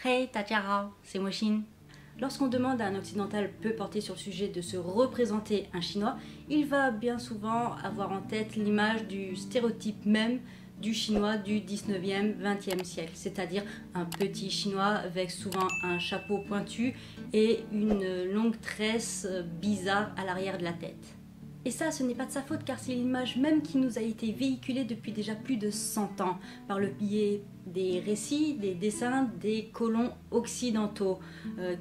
Hey, 大家好, c'est Mochine. Lorsqu'on demande à un occidental peu porté sur le sujet de se représenter un chinois, il va bien souvent avoir en tête l'image du stéréotype même du chinois du 19e, 20e siècle, c'est-à-dire un petit chinois avec souvent un chapeau pointu et une longue tresse bizarre à l'arrière de la tête. Et ça, ce n'est pas de sa faute car c'est l'image même qui nous a été véhiculée depuis déjà plus de 100 ans par le biais des récits, des dessins des colons occidentaux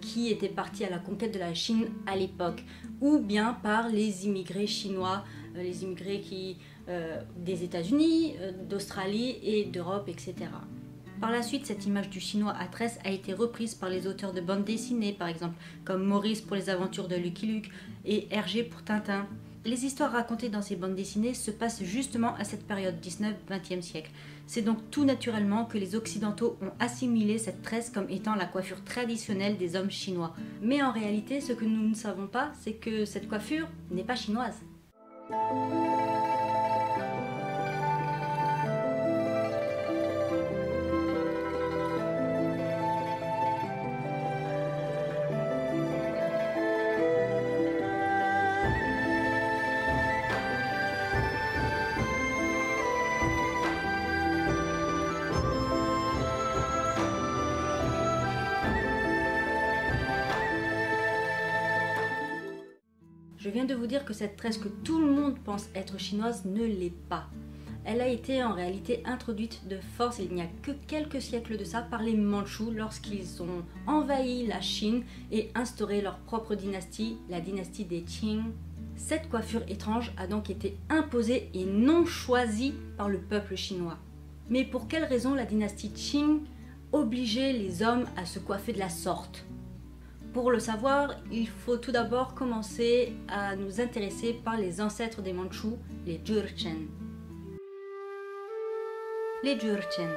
qui étaient partis à la conquête de la Chine à l'époque, ou bien par les immigrés chinois, les immigrés des États-Unis, d'Australie et d'Europe, etc. Par la suite, cette image du chinois à tresse a été reprise par les auteurs de bandes dessinées, par exemple, comme Maurice pour les aventures de Lucky Luke et Hergé pour Tintin. Les histoires racontées dans ces bandes dessinées se passent justement à cette période 19-20e siècle. C'est donc tout naturellement que les Occidentaux ont assimilé cette tresse comme étant la coiffure traditionnelle des hommes chinois. Mais en réalité, ce que nous ne savons pas, c'est que cette coiffure n'est pas chinoise. Je viens de vous dire que cette tresse que tout le monde pense être chinoise ne l'est pas. Elle a été en réalité introduite de force il n'y a que quelques siècles de ça par les Mandchous lorsqu'ils ont envahi la Chine et instauré leur propre dynastie, la dynastie des Qing. Cette coiffure étrange a donc été imposée et non choisie par le peuple chinois. Mais pour quelle raison la dynastie Qing obligeait les hommes à se coiffer de la sorte ? Pour le savoir, il faut tout d'abord commencer à nous intéresser par les ancêtres des Mandchous, les Jurchen. Les Jurchen.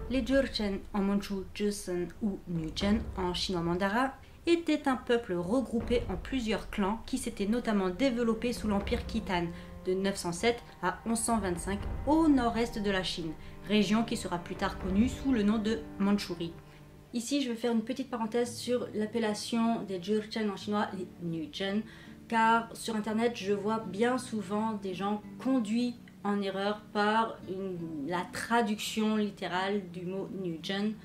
Les Jurchen en mandchou Joseon ou Nuzhen en chinois mandarin étaient un peuple regroupé en plusieurs clans qui s'étaient notamment développés sous l'empire Khitan de 907 à 1125 au nord-est de la Chine, région qui sera plus tard connue sous le nom de Mandchourie. Ici, je vais faire une petite parenthèse sur l'appellation des Jurchen en chinois, les Nuzhen, car sur internet, je vois bien souvent des gens conduits en erreur par la traduction littérale du mot Nuzhen.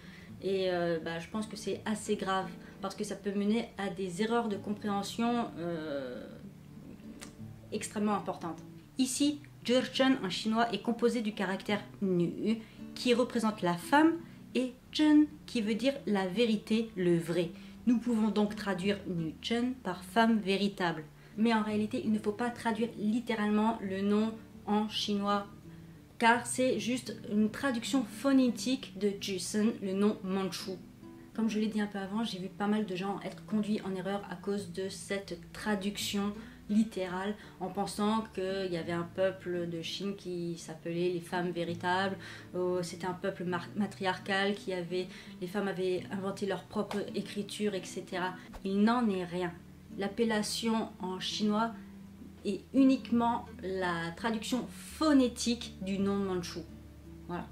Et je pense que c'est assez grave, parce que ça peut mener à des erreurs de compréhension extrêmement importantes. Ici, Jurchen en chinois est composé du caractère Nu, qui représente la femme, et Zhen qui veut dire la vérité, le vrai. Nous pouvons donc traduire Nuzhen par femme véritable. Mais en réalité, il ne faut pas traduire littéralement le nom en chinois, car c'est juste une traduction phonétique de Joseon, le nom mandchou. Comme je l'ai dit un peu avant, j'ai vu pas mal de gens être conduits en erreur à cause de cette traduction littérale, en pensant qu'il y avait un peuple de Chine qui s'appelait les femmes véritables, c'était un peuple matriarcal, les femmes avaient inventé leur propre écriture, etc. Il n'en est rien. L'appellation en chinois est uniquement la traduction phonétique du nom mandchou. Voilà.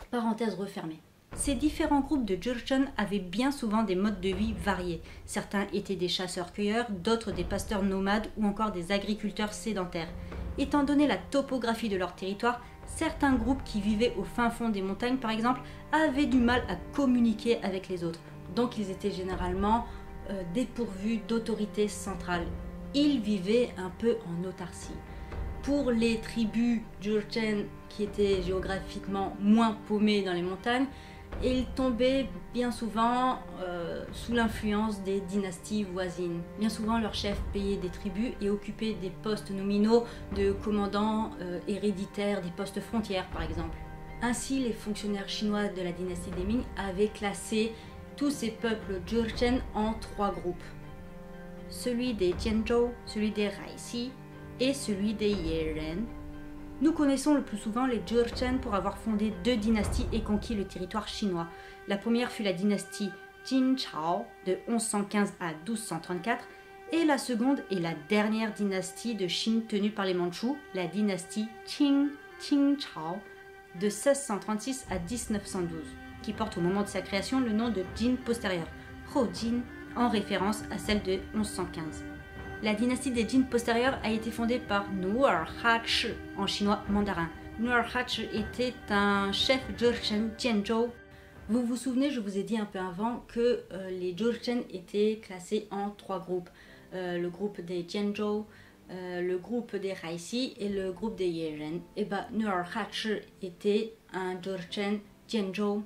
Parenthèse refermée. Ces différents groupes de Jurchen avaient bien souvent des modes de vie variés. Certains étaient des chasseurs-cueilleurs, d'autres des pasteurs nomades ou encore des agriculteurs sédentaires. Étant donné la topographie de leur territoire, certains groupes qui vivaient au fin fond des montagnes par exemple avaient du mal à communiquer avec les autres. Donc ils étaient généralement dépourvus d'autorité centrale. Ils vivaient un peu en autarcie. Pour les tribus Jurchen qui étaient géographiquement moins paumées dans les montagnes, ils tombaient bien souvent sous l'influence des dynasties voisines. Bien souvent, leurs chefs payaient des tribus et occupaient des postes nominaux de commandants héréditaires, des postes frontières par exemple. Ainsi, les fonctionnaires chinois de la dynastie des Ming avaient classé tous ces peuples Jurchen en 3 groupes. Celui des Jianzhou, celui des Raixi et celui des Yeren. Nous connaissons le plus souvent les Jurchen pour avoir fondé 2 dynasties et conquis le territoire chinois. La première fut la dynastie Qin-Chao de 1115 à 1234 et la seconde est la dernière dynastie de Chine tenue par les Mandchous, la dynastie Qing-Chao de 1636 à 1912. qui porte au moment de sa création le nom de Jin postérieur, Ho-Jin, en référence à celle de 1115. La dynastie des Jin postérieurs a été fondée par Nuerha-Che en chinois mandarin. Nuerha-Che était un chef Jurchen Jianzhou. Vous vous souvenez, je vous ai dit un peu avant que les Jurchen étaient classés en 3 groupes. Le groupe des Jianzhou, le groupe des Haixi et le groupe des Yeren. Et Nuerha-Che était un Jurchen Jianzhou.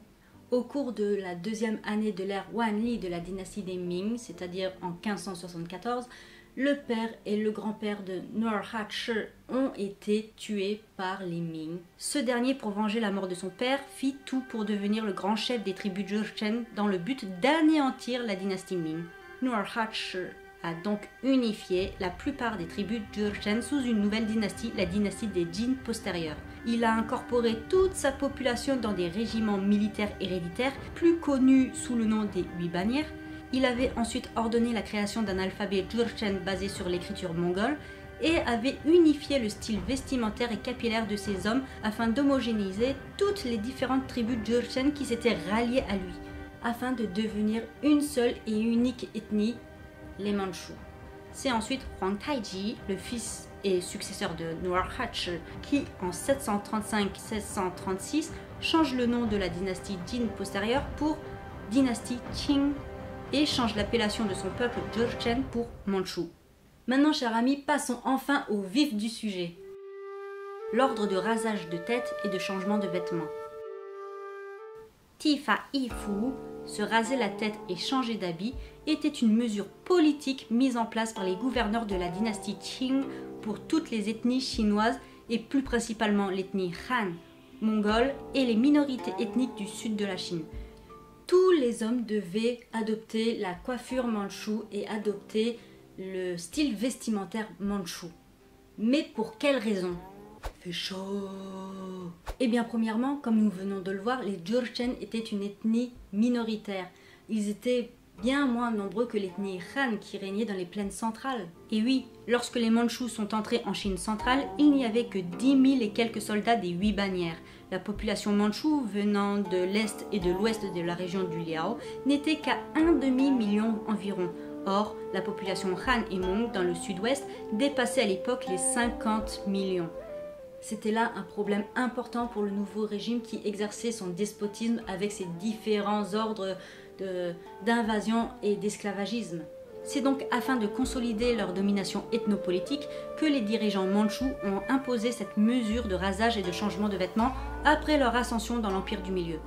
Au cours de la deuxième année de l'ère Wanli de la dynastie des Ming, c'est-à-dire en 1574, le père et le grand-père de Nuerha-Che ont été tués par les Ming. Ce dernier, pour venger la mort de son père, fit tout pour devenir le grand chef des tribus Jurchen dans le but d'anéantir la dynastie Ming. Nuerha-Che a donc unifié la plupart des tribus Jurchen sous une nouvelle dynastie, la dynastie des Jin postérieurs. Il a incorporé toute sa population dans des régiments militaires héréditaires, plus connus sous le nom des 8 bannières. Il avait ensuite ordonné la création d'un alphabet Jurchen basé sur l'écriture mongole et avait unifié le style vestimentaire et capillaire de ses hommes afin d'homogénéiser toutes les différentes tribus Jurchen qui s'étaient ralliées à lui, afin de devenir une seule et unique ethnie, les Mandchous. C'est ensuite Huang Taiji, le fils et successeur de Nuerha-Che, qui en 735-1636 change le nom de la dynastie Jin postérieure pour dynastie Qing et change l'appellation de son peuple Jurchen pour Mandchou. Maintenant, chers amis, passons enfin au vif du sujet. L'ordre de rasage de tête et de changement de vêtements. Tifa Ifu, se raser la tête et changer d'habit, était une mesure politique mise en place par les gouverneurs de la dynastie Qing pour toutes les ethnies chinoises et plus principalement l'ethnie Han, mongole et les minorités ethniques du sud de la Chine. Tous les hommes devaient adopter la coiffure mandchoue et adopter le style vestimentaire mandchou. Mais pour quelle raison? Fait chaud. Eh bien, premièrement, comme nous venons de le voir, les Jurchen étaient une ethnie minoritaire. Ils étaient bien moins nombreux que l'ethnie Han qui régnait dans les plaines centrales. Et oui, lorsque les Mandchous sont entrés en Chine centrale, il n'y avait que 10 000 et quelques soldats des 8 bannières. La population mandchoue venant de l'est et de l'ouest de la région du Liao n'était qu'à 1 demi-million environ. Or, la population Han et Mong dans le sud-ouest dépassait à l'époque les 50 millions. C'était là un problème important pour le nouveau régime qui exerçait son despotisme avec ses différents ordres d'invasion et d'esclavagisme. C'est donc afin de consolider leur domination ethnopolitique que les dirigeants mandchous ont imposé cette mesure de rasage et de changement de vêtements après leur ascension dans l'Empire du Milieu.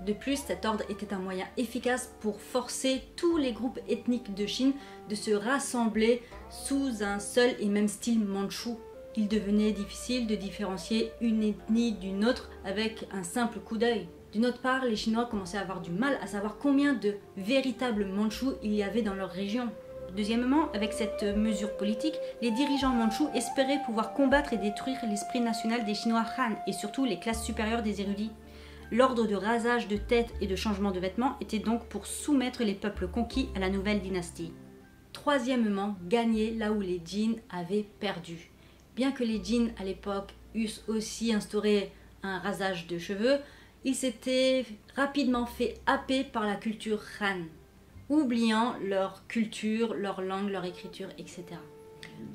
De plus, cet ordre était un moyen efficace pour forcer tous les groupes ethniques de Chine de se rassembler sous un seul et même style mandchou. Il devenait difficile de différencier une ethnie d'une autre avec un simple coup d'œil. D'une autre part, les Chinois commençaient à avoir du mal à savoir combien de véritables Mandchous il y avait dans leur région. Deuxièmement, avec cette mesure politique, les dirigeants mandchous espéraient pouvoir combattre et détruire l'esprit national des Chinois Han et surtout les classes supérieures des érudits. L'ordre de rasage de tête et de changement de vêtements était donc pour soumettre les peuples conquis à la nouvelle dynastie. Troisièmement, gagner là où les Jin avaient perdu. Bien que les Jin à l'époque eussent aussi instauré un rasage de cheveux, ils s'étaient rapidement fait happer par la culture Han, oubliant leur culture, leur langue, leur écriture, etc.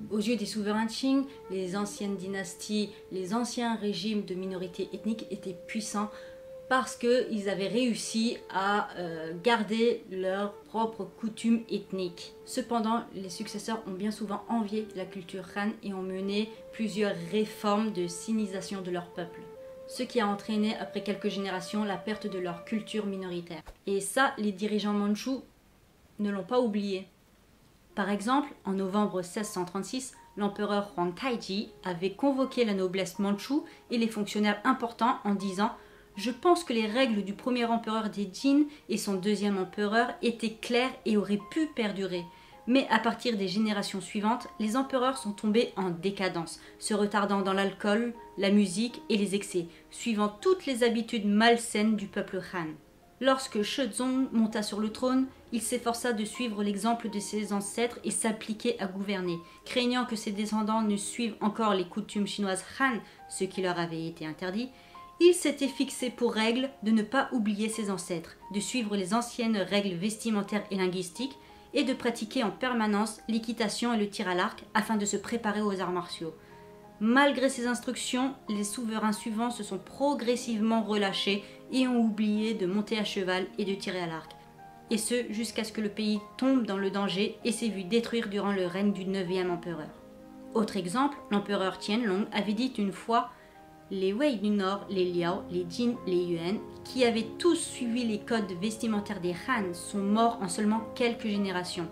Aux yeux des souverains Qing, les anciennes dynasties, les anciens régimes de minorités ethniques étaient puissants parce qu'ils avaient réussi à garder leurs propres coutumes ethniques. Cependant, les successeurs ont bien souvent envié la culture Han et ont mené plusieurs réformes de sinisation de leur peuple, ce qui a entraîné après quelques générations la perte de leur culture minoritaire. Et ça, les dirigeants mandchous ne l'ont pas oublié. Par exemple, en novembre 1636, l'empereur Huang Taiji avait convoqué la noblesse mandchoue et les fonctionnaires importants en disant « Je pense que les règles du premier empereur des Jin et son deuxième empereur étaient claires et auraient pu perdurer. Mais à partir des générations suivantes, les empereurs sont tombés en décadence, se retardant dans l'alcool, la musique et les excès, suivant toutes les habitudes malsaines du peuple Han. Lorsque Shezong monta sur le trône, il s'efforça de suivre l'exemple de ses ancêtres et s'appliquer à gouverner, craignant que ses descendants ne suivent encore les coutumes chinoises Han, ce qui leur avait été interdit. Il s'était fixé pour règle de ne pas oublier ses ancêtres, de suivre les anciennes règles vestimentaires et linguistiques, et de pratiquer en permanence l'équitation et le tir à l'arc afin de se préparer aux arts martiaux. Malgré ces instructions, les souverains suivants se sont progressivement relâchés et ont oublié de monter à cheval et de tirer à l'arc. Et ce, jusqu'à ce que le pays tombe dans le danger et s'est vu détruire durant le règne du 9e empereur. Autre exemple, l'empereur Qianlong avait dit une fois « Les Wei du Nord, les Liao, les Jin, les Yuan, qui avaient tous suivi les codes vestimentaires des Han, sont morts en seulement quelques générations.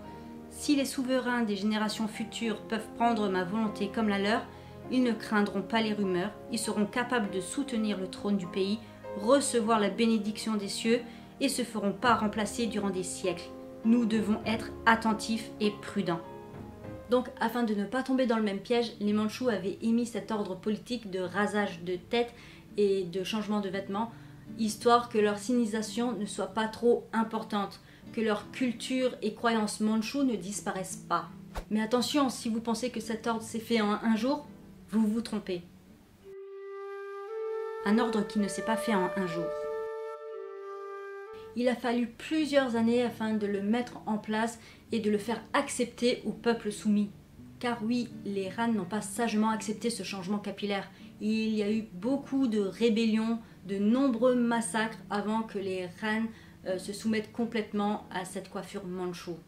Si les souverains des générations futures peuvent prendre ma volonté comme la leur, ils ne craindront pas les rumeurs, ils seront capables de soutenir le trône du pays, recevoir la bénédiction des cieux et se feront pas remplacer durant des siècles. Nous devons être attentifs et prudents. » Donc, afin de ne pas tomber dans le même piège, les Mandchous avaient émis cet ordre politique de rasage de tête et de changement de vêtements, histoire que leur civilisation ne soit pas trop importante, que leur culture et croyances mandchoues ne disparaissent pas. Mais attention, si vous pensez que cet ordre s'est fait en un jour, vous vous trompez. Un ordre qui ne s'est pas fait en un jour. Il a fallu plusieurs années afin de le mettre en place et de le faire accepter au peuple soumis. Car oui, les Han n'ont pas sagement accepté ce changement capillaire. Il y a eu beaucoup de rébellions, de nombreux massacres avant que les Han se soumettent complètement à cette coiffure mandchoue.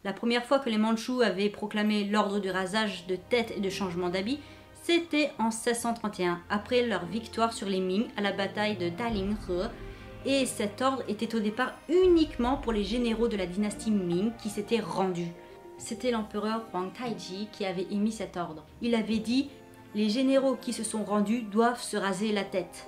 La première fois que les Mandchous avaient proclamé l'ordre de rasage de tête et de changement d'habit, c'était en 1631, après leur victoire sur les Ming à la bataille de Daling-he. Et cet ordre était au départ uniquement pour les généraux de la dynastie Ming qui s'étaient rendus. C'était l'empereur Huang Taiji qui avait émis cet ordre. Il avait dit « Les généraux qui se sont rendus doivent se raser la tête ».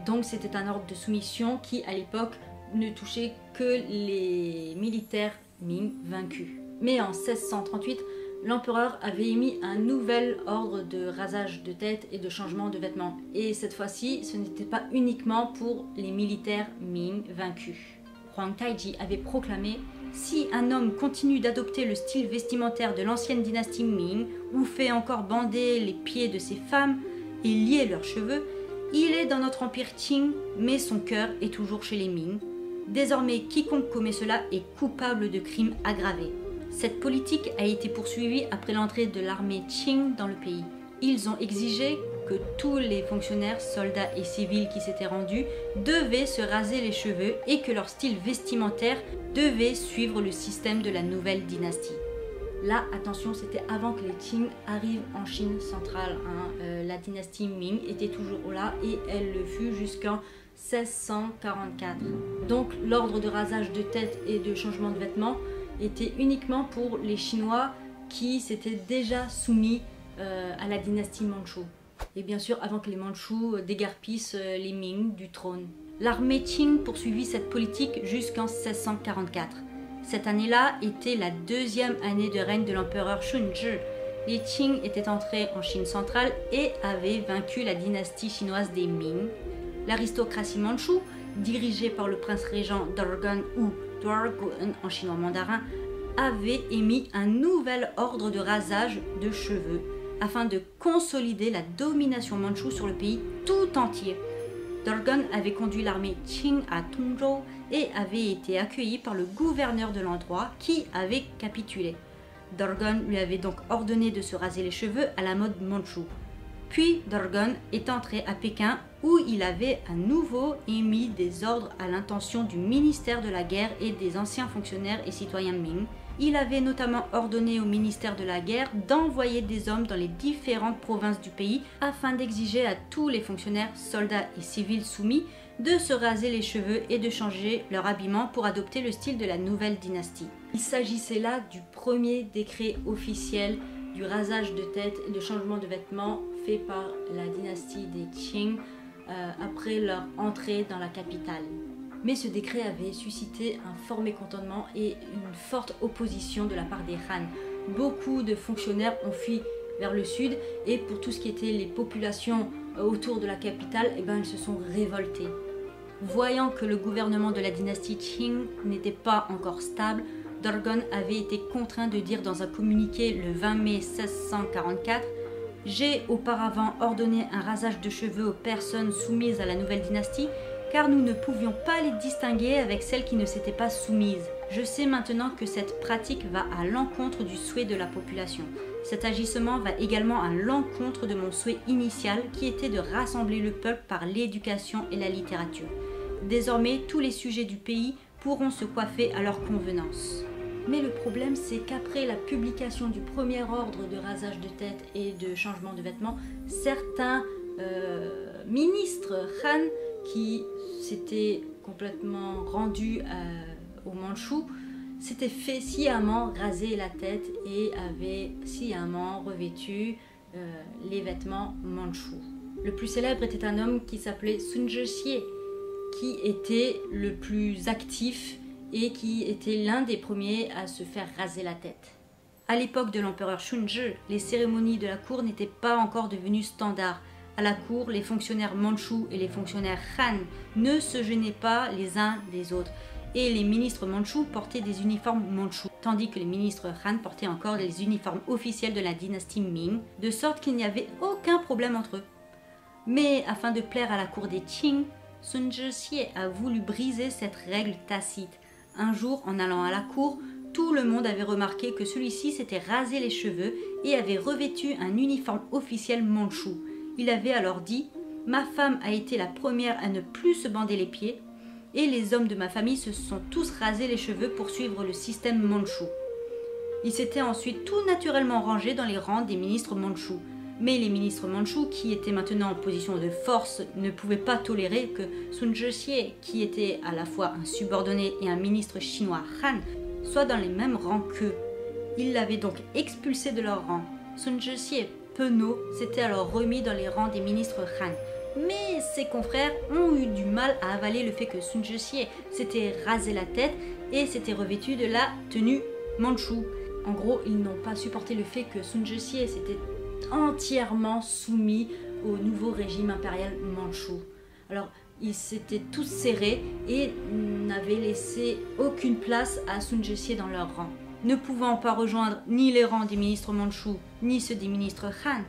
Donc c'était un ordre de soumission qui, à l'époque, ne touchait que les militaires Ming vaincus. Mais en 1638, l'empereur avait émis un nouvel ordre de rasage de tête et de changement de vêtements. Et cette fois-ci, ce n'était pas uniquement pour les militaires Ming vaincus. Huang Taiji avait proclamé « Si un homme continue d'adopter le style vestimentaire de l'ancienne dynastie Ming ou fait encore bander les pieds de ses femmes et lier leurs cheveux, il est dans notre empire Qing, mais son cœur est toujours chez les Ming. Désormais, quiconque commet cela est coupable de crimes aggravés. » Cette politique a été poursuivie après l'entrée de l'armée Qing dans le pays. Ils ont exigé que tous les fonctionnaires, soldats et civils qui s'étaient rendus devaient se raser les cheveux et que leur style vestimentaire devait suivre le système de la nouvelle dynastie. Là, attention, c'était avant que les Qing arrivent en Chine centrale. La dynastie Ming était toujours là et elle le fut jusqu'en 1644. Donc l'ordre de rasage de tête et de changement de vêtements était uniquement pour les Chinois qui s'étaient déjà soumis à la dynastie Mandchoue. Et bien sûr avant que les Mandchous déguerpissent les Ming du trône. L'armée Qing poursuivit cette politique jusqu'en 1644. Cette année-là était la deuxième année de règne de l'empereur Shunzhi. Les Qing étaient entrés en Chine centrale et avaient vaincu la dynastie chinoise des Ming. L'aristocratie mandchoue, dirigée par le prince régent Dorgon ou Dorgun en chinois mandarin, avait émis un nouvel ordre de rasage de cheveux afin de consolider la domination mandchoue sur le pays tout entier. Dorgon avait conduit l'armée Qing à Tongzhou et avait été accueilli par le gouverneur de l'endroit qui avait capitulé. Dorgon lui avait donc ordonné de se raser les cheveux à la mode mandchoue. Puis Dorgon est entré à Pékin où il avait à nouveau émis des ordres à l'intention du ministère de la guerre et des anciens fonctionnaires et citoyens Ming. Il avait notamment ordonné au ministère de la guerre d'envoyer des hommes dans les différentes provinces du pays afin d'exiger à tous les fonctionnaires, soldats et civils soumis de se raser les cheveux et de changer leur habillement pour adopter le style de la nouvelle dynastie. Il s'agissait là du premier décret officiel du rasage de tête et de changement de vêtements fait par la dynastie des Qing après leur entrée dans la capitale. Mais ce décret avait suscité un fort mécontentement et une forte opposition de la part des Han. Beaucoup de fonctionnaires ont fui vers le sud et pour tout ce qui était les populations autour de la capitale, elles se sont révoltées. Voyant que le gouvernement de la dynastie Qing n'était pas encore stable, Dorgon avait été contraint de dire dans un communiqué le 20 mai 1644 « J'ai auparavant ordonné un rasage de cheveux aux personnes soumises à la nouvelle dynastie, car nous ne pouvions pas les distinguer avec celles qui ne s'étaient pas soumises. Je sais maintenant que cette pratique va à l'encontre du souhait de la population. Cet agissement va également à l'encontre de mon souhait initial qui était de rassembler le peuple par l'éducation et la littérature. Désormais, tous les sujets du pays pourront se coiffer à leur convenance. Mais le problème, c'est qu'après la publication du premier ordre de rasage de tête et de changement de vêtements, certains ministres Han qui s'étaient complètement rendus aux Mandchous s'étaient fait sciemment raser la tête et avaient sciemment revêtu les vêtements mandchous. Le plus célèbre était un homme qui s'appelait Sun Zhexie, qui était le plus actif et qui était l'un des premiers à se faire raser la tête. À l'époque de l'empereur Shunzhi, les cérémonies de la cour n'étaient pas encore devenues standards. À la cour, les fonctionnaires mandchous et les fonctionnaires Han ne se gênaient pas les uns des autres. Et les ministres mandchous portaient des uniformes mandchous, tandis que les ministres Han portaient encore les uniformes officiels de la dynastie Ming, de sorte qu'il n'y avait aucun problème entre eux. Mais afin de plaire à la cour des Qing, Sun Zhexie a voulu briser cette règle tacite. Un jour, en allant à la cour, tout le monde avait remarqué que celui-ci s'était rasé les cheveux et avait revêtu un uniforme officiel mandchou. Il avait alors dit « Ma femme a été la première à ne plus se bander les pieds et les hommes de ma famille se sont tous rasés les cheveux pour suivre le système mandchou. » Il s'était ensuite tout naturellement rangé dans les rangs des ministres mandchous. Mais les ministres mandchous, qui étaient maintenant en position de force, ne pouvaient pas tolérer que Sun Zhexie, qui était à la fois un subordonné et un ministre chinois Han, soit dans les mêmes rangs qu'eux. Ils l'avaient donc expulsé de leur rang. Sun Zhexie, penaud, s'était alors remis dans les rangs des ministres Han. Mais ses confrères ont eu du mal à avaler le fait que Sun Zhexie s'était rasé la tête et s'était revêtu de la tenue mandchou. En gros, ils n'ont pas supporté le fait que Sun Zhexie s'était entièrement soumis au nouveau régime impérial mandchou. Alors, ils s'étaient tous serrés et n'avaient laissé aucune place à Sun Zhexie dans leur rang. Ne pouvant pas rejoindre ni les rangs des ministres mandchous, ni ceux des ministres Han,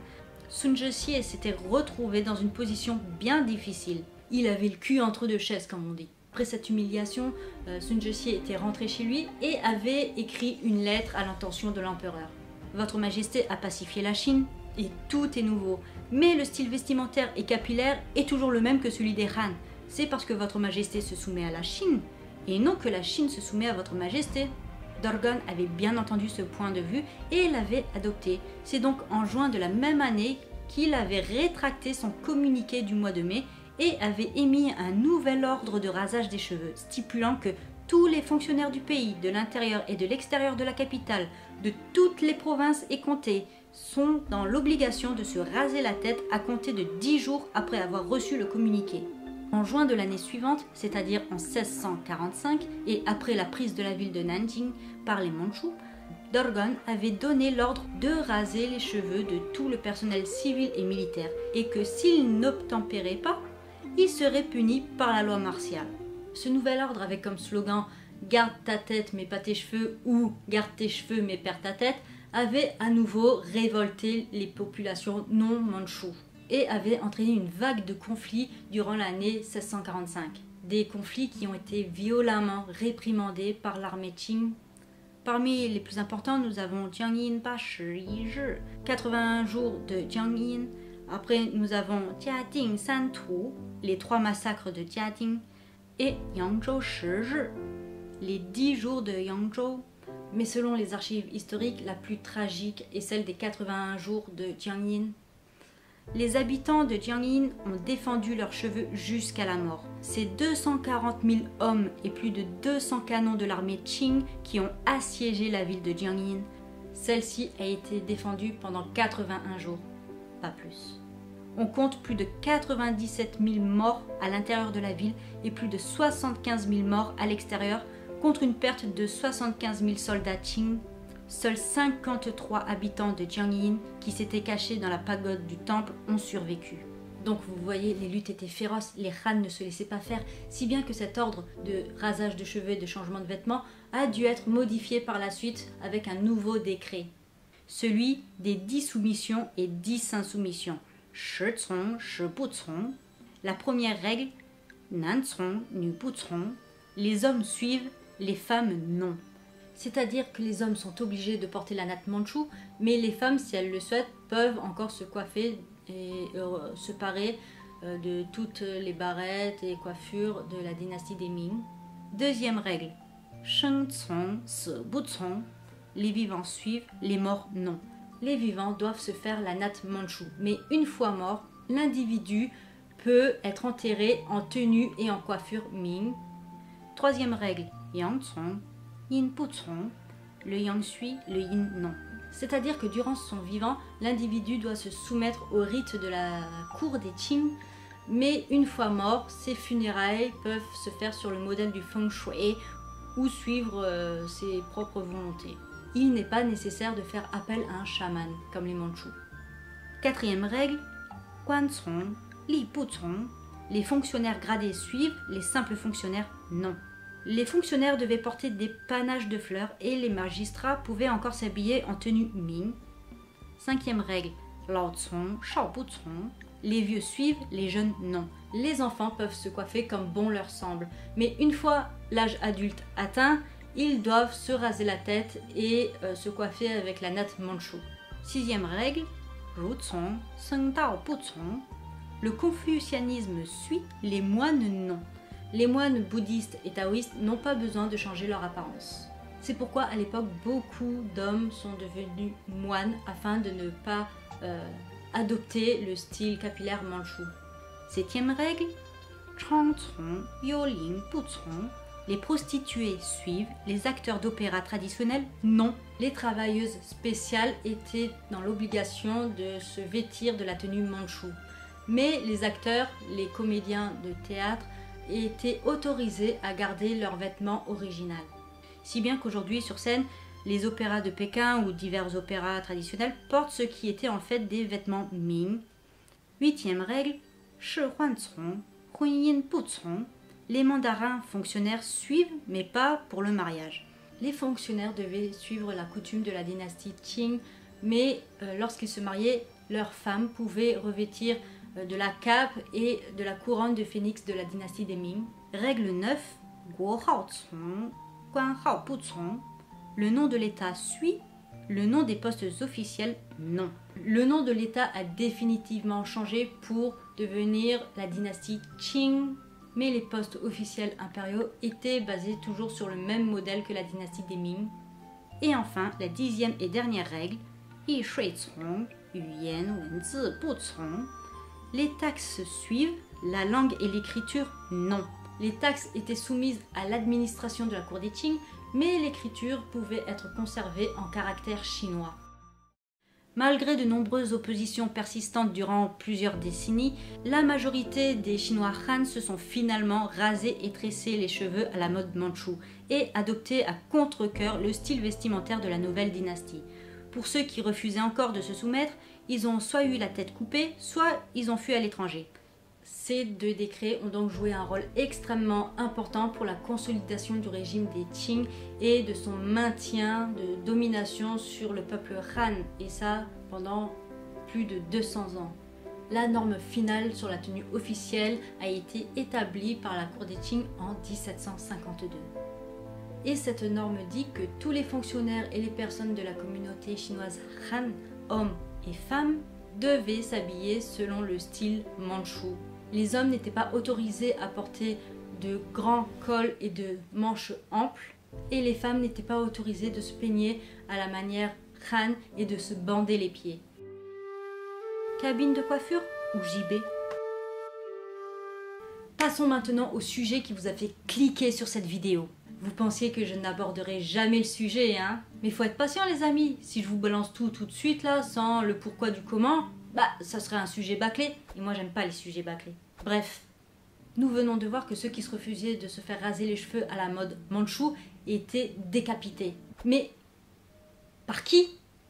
Sun Zhexie s'était retrouvé dans une position bien difficile. Il avait le cul entre deux chaises, comme on dit. Après cette humiliation, Sun Zhexie était rentré chez lui et avait écrit une lettre à l'intention de l'empereur. Votre Majesté a pacifié la Chine et tout est nouveau. Mais le style vestimentaire et capillaire est toujours le même que celui des Han. C'est parce que Votre Majesté se soumet à la Chine et non que la Chine se soumet à Votre Majesté. Dorgon avait bien entendu ce point de vue et l'avait adopté. C'est donc en juin de la même année qu'il avait rétracté son communiqué du mois de mai et avait émis un nouvel ordre de rasage des cheveux, stipulant que tous les fonctionnaires du pays, de l'intérieur et de l'extérieur de la capitale, de toutes les provinces et comtés, sont dans l'obligation de se raser la tête à compter de 10 jours après avoir reçu le communiqué. En juin de l'année suivante, c'est-à-dire en 1645, et après la prise de la ville de Nanjing par les Mandchous, Dorgon avait donné l'ordre de raser les cheveux de tout le personnel civil et militaire, et que s'il n'obtempérait pas, il serait puni par la loi martiale. Ce nouvel ordre avait comme slogan « Garde ta tête mais pas tes cheveux » ou « Garde tes cheveux mais perds ta tête » avait à nouveau révolté les populations non mandchous et avait entraîné une vague de conflits durant l'année 1645. Des conflits qui ont été violemment réprimandés par l'armée Qing. Parmi les plus importants, nous avons Jiangyin Bashi Yizhi, 81 jours de Jiangyin. Après, nous avons Jiading Santu, les 3 massacres de Jiading, et Yangzhou Shizhi, les 10 jours de Yangzhou. Mais selon les archives historiques, la plus tragique est celle des 81 jours de Jiangyin. Les habitants de Jiangyin ont défendu leurs cheveux jusqu'à la mort. C'est 240 000 hommes et plus de 200 canons de l'armée Qing qui ont assiégé la ville de Jiangyin. Celle-ci a été défendue pendant 81 jours, pas plus. On compte plus de 97 000 morts à l'intérieur de la ville et plus de 75 000 morts à l'extérieur, contre une perte de 75 000 soldats Qing. Seuls 53 habitants de Jiangyin qui s'étaient cachés dans la pagode du temple ont survécu. Donc vous voyez, les luttes étaient féroces, les Han ne se laissaient pas faire, si bien que cet ordre de rasage de cheveux et de changement de vêtements a dû être modifié par la suite avec un nouveau décret. celui des 10 soumissions et 10 insoumissions. 十从十不从. La première règle, 男从女不从. Les hommes suivent, les femmes non. C'est-à-dire que les hommes sont obligés de porter la natte mandchoue, mais les femmes, si elles le souhaitent, peuvent encore se coiffer et se parer de toutes les barrettes et coiffures de la dynastie des Ming. Deuxième règle, 生从死不从. Les vivants suivent, les morts non. Les vivants doivent se faire la natte mandchoue, mais une fois mort, l'individu peut être enterré en tenue et en coiffure Ming. Troisième règle, 阳从 yin pu cong. Le yang suit, le yin non. C'est-à-dire que durant son vivant, l'individu doit se soumettre au rite de la cour des Qing, mais une fois mort, ses funérailles peuvent se faire sur le modèle du feng shui ou suivre ses propres volontés. Il n'est pas nécessaire de faire appel à un chaman, comme les Mandchous. Quatrième règle, guan cong, li pu cong. Les fonctionnaires gradés suivent, les simples fonctionnaires non. Les fonctionnaires devaient porter des panaches de fleurs et les magistrats pouvaient encore s'habiller en tenue Ming. Cinquième règle, lao cong, shao pu cong. Les vieux suivent, les jeunes non. Les enfants peuvent se coiffer comme bon leur semble, mais une fois l'âge adulte atteint, ils doivent se raser la tête et se coiffer avec la natte mandchoue. Sixième règle, ru cong, seng dao pu cong. Le confucianisme suit, les moines non. Les moines bouddhistes et taoïstes n'ont pas besoin de changer leur apparence. C'est pourquoi à l'époque, beaucoup d'hommes sont devenus moines afin de ne pas adopter le style capillaire mandchou. Septième règle, chang cong, yo ling pu cong. Les prostituées suivent, les acteurs d'opéra traditionnels non. Les travailleuses spéciales étaient dans l'obligation de se vêtir de la tenue mandchoue. Mais les acteurs, les comédiens de théâtre, étaient autorisés à garder leur vêtement original. Si bien qu'aujourd'hui sur scène, les opéras de Pékin ou divers opéras traditionnels portent ce qui était en fait des vêtements Ming. Huitième règle, shi huan cong, hun yin pu cong. Les mandarins fonctionnaires suivent, mais pas pour le mariage. Les fonctionnaires devaient suivre la coutume de la dynastie Qing, mais lorsqu'ils se mariaient, leurs femmes pouvaient revêtir de la cape et de la couronne de phénix de la dynastie des Ming. Règle 9, guo hao cong, guan hao pu cong. Le nom de l'État suit, le nom des postes officiels non. Le nom de l'État a définitivement changé pour devenir la dynastie Qing, mais les postes officiels impériaux étaient basés toujours sur le même modèle que la dynastie des Ming. Et enfin, la 10e et dernière règle, yi shui cong, yu yan wen zi bu cong. Les taxes suivent, la langue et l'écriture non. Les taxes étaient soumises à l'administration de la cour des Qing, mais l'écriture pouvait être conservée en caractère chinois. Malgré de nombreuses oppositions persistantes durant plusieurs décennies, la majorité des Chinois Han se sont finalement rasés et tressés les cheveux à la mode mandchoue et adopté à contre-cœur le style vestimentaire de la nouvelle dynastie. Pour ceux qui refusaient encore de se soumettre, ils ont soit eu la tête coupée, soit ils ont fui à l'étranger. Ces deux décrets ont donc joué un rôle extrêmement important pour la consolidation du régime des Qing et de son maintien de domination sur le peuple Han, et ça pendant plus de 200 ans. La norme finale sur la tenue officielle a été établie par la cour des Qing en 1752. Et cette norme dit que tous les fonctionnaires et les personnes de la communauté chinoise Han, hommes et femmes, devaient s'habiller selon le style mandchou. Les hommes n'étaient pas autorisés à porter de grands cols et de manches amples, et les femmes n'étaient pas autorisées de se peigner à la manière Han et de se bander les pieds. Cabine de coiffure ou gibet? Passons maintenant au sujet qui vous a fait cliquer sur cette vidéo. Vous pensiez que je n'aborderai jamais le sujet, hein? Mais faut être patient les amis, si je vous balance tout de suite là, sans le pourquoi du comment, bah ça serait un sujet bâclé, et moi j'aime pas les sujets bâclés. Bref, nous venons de voir que ceux qui se refusaient de se faire raser les cheveux à la mode mandchou étaient décapités. Mais par qui?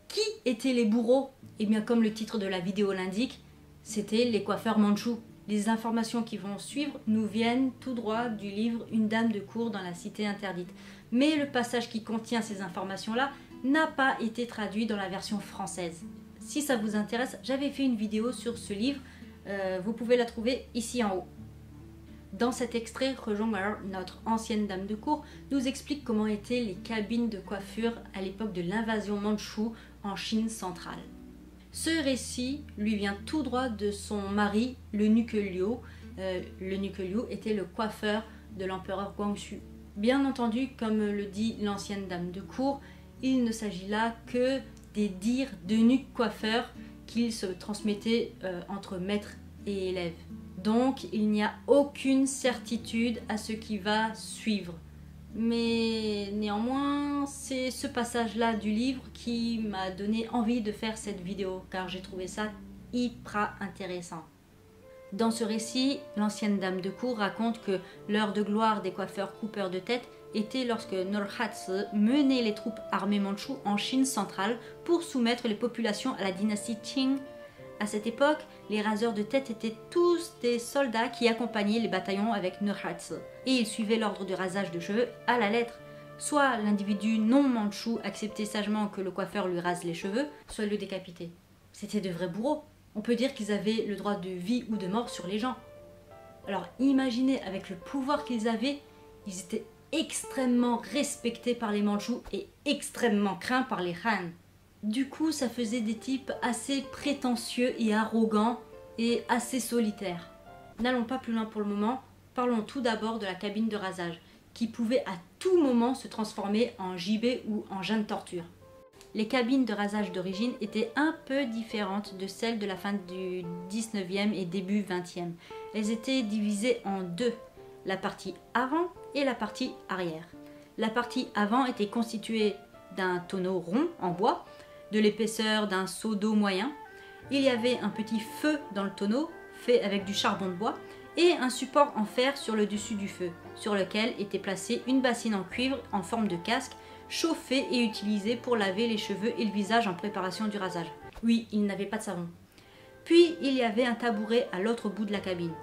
Qui étaient les bourreaux? Eh bien comme le titre de la vidéo l'indique, c'était les coiffeurs mandchous. Les informations qui vont suivre nous viennent tout droit du livre Une dame de cour dans la cité interdite. Mais le passage qui contient ces informations-là n'a pas été traduit dans la version française. Si ça vous intéresse, j'avais fait une vidéo sur ce livre, vous pouvez la trouver ici en haut. Dans cet extrait, Rejonger, notre ancienne dame de cour, nous explique comment étaient les cabines de coiffure à l'époque de l'invasion mandchoue en Chine centrale. Ce récit lui vient tout droit de son mari, l'eunuque Liu. L'eunuque Liu était le coiffeur de l'empereur Guangxu. Bien entendu, comme le dit l'ancienne dame de cour, il ne s'agit là que des dires d'eunuques coiffeurs qu'ils se transmettaient entre maître et élève. Donc il n'y a aucune certitude à ce qui va suivre. Mais néanmoins, c'est ce passage-là du livre qui m'a donné envie de faire cette vidéo, car j'ai trouvé ça hyper intéressant. Dans ce récit, l'ancienne dame de cour raconte que l'heure de gloire des coiffeurs coupeurs de tête était lorsque Nurhaci menait les troupes armées mandchoues en Chine centrale pour soumettre les populations à la dynastie Qing. À cette époque, les raseurs de tête étaient tous des soldats qui accompagnaient les bataillons avec Nurhaci, et ils suivaient l'ordre de rasage de cheveux à la lettre. Soit l'individu non mandchou acceptait sagement que le coiffeur lui rase les cheveux, soit il le décapitait. C'était de vrais bourreaux. On peut dire qu'ils avaient le droit de vie ou de mort sur les gens. Alors imaginez, avec le pouvoir qu'ils avaient, ils étaient extrêmement respectés par les Mandchous et extrêmement craints par les Han. Du coup, ça faisait des types assez prétentieux et arrogants et assez solitaires. N'allons pas plus loin pour le moment, parlons tout d'abord de la cabine de rasage, qui pouvait à tout moment se transformer en gibet ou engin de torture. Les cabines de rasage d'origine étaient un peu différentes de celles de la fin du 19e et début 20e. Elles étaient divisées en deux, la partie avant et la partie arrière. La partie avant était constituée d'un tonneau rond en bois, de l'épaisseur d'un seau d'eau moyen. Il y avait un petit feu dans le tonneau, fait avec du charbon de bois, et un support en fer sur le dessus du feu, sur lequel était placée une bassine en cuivre en forme de casque, chauffée et utilisée pour laver les cheveux et le visage en préparation du rasage. Oui, il n'avait pas de savon. Puis il y avait un tabouret à l'autre bout de la cabine.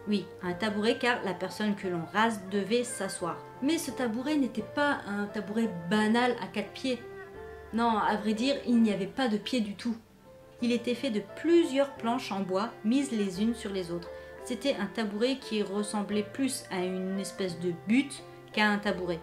Oui, un tabouret car la personne que l'on rase devait s'asseoir. Mais ce tabouret n'était pas un tabouret banal à 4 pieds. Non, à vrai dire, il n'y avait pas de pieds du tout. Il était fait de plusieurs planches en bois mises les unes sur les autres. C'était un tabouret qui ressemblait plus à une espèce de butte qu'à un tabouret.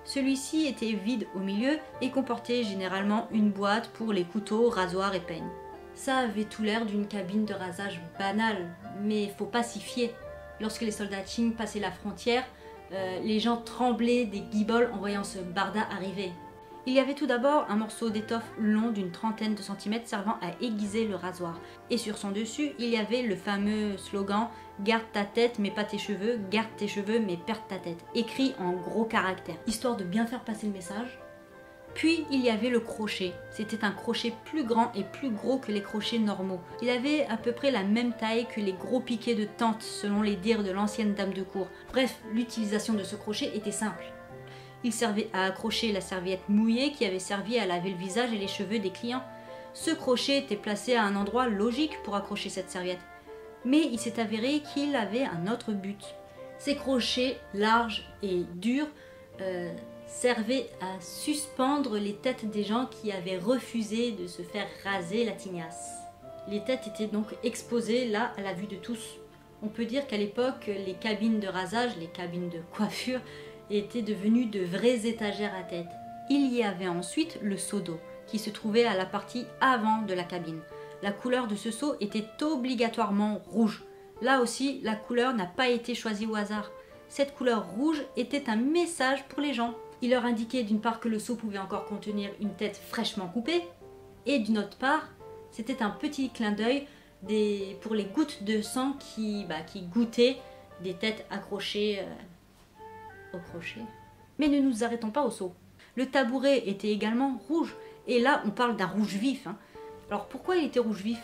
Celui-ci était vide au milieu et comportait généralement une boîte pour les couteaux, rasoirs et peignes. Ça avait tout l'air d'une cabine de rasage banale, mais faut pas s'y fier. Lorsque les soldats Qing passaient la frontière, les gens tremblaient des guiboles en voyant ce barda arriver. Il y avait tout d'abord un morceau d'étoffe long d'une trentaine de centimètres servant à aiguiser le rasoir. Et sur son dessus, il y avait le fameux slogan « Garde ta tête mais pas tes cheveux, garde tes cheveux mais perde ta tête », écrit en gros caractères, histoire de bien faire passer le message. Puis il y avait le crochet. C'était un crochet plus grand et plus gros que les crochets normaux. Il avait à peu près la même taille que les gros piquets de tente selon les dires de l'ancienne dame de cour. Bref, l'utilisation de ce crochet était simple. Il servait à accrocher la serviette mouillée qui avait servi à laver le visage et les cheveux des clients. Ce crochet était placé à un endroit logique pour accrocher cette serviette. Mais il s'est avéré qu'il avait un autre but. Ces crochets larges et durs servaient à suspendre les têtes des gens qui avaient refusé de se faire raser la tignasse. Les têtes étaient donc exposées là à la vue de tous. On peut dire qu'à l'époque, les cabines de rasage, les cabines de coiffure, étaient devenues de vraies étagères à tête. Il y avait ensuite le seau d'eau, qui se trouvait à la partie avant de la cabine. La couleur de ce seau était obligatoirement rouge. Là aussi, la couleur n'a pas été choisie au hasard. Cette couleur rouge était un message pour les gens. Il leur indiquait d'une part que le seau pouvait encore contenir une tête fraîchement coupée, et d'une autre part, c'était un petit clin d'œil pour les gouttes de sang qui goûtaient des têtes accrochées au crochet. Mais ne nous arrêtons pas au seau. Le tabouret était également rouge, et là on parle d'un rouge vif. Alors pourquoi il était rouge vif?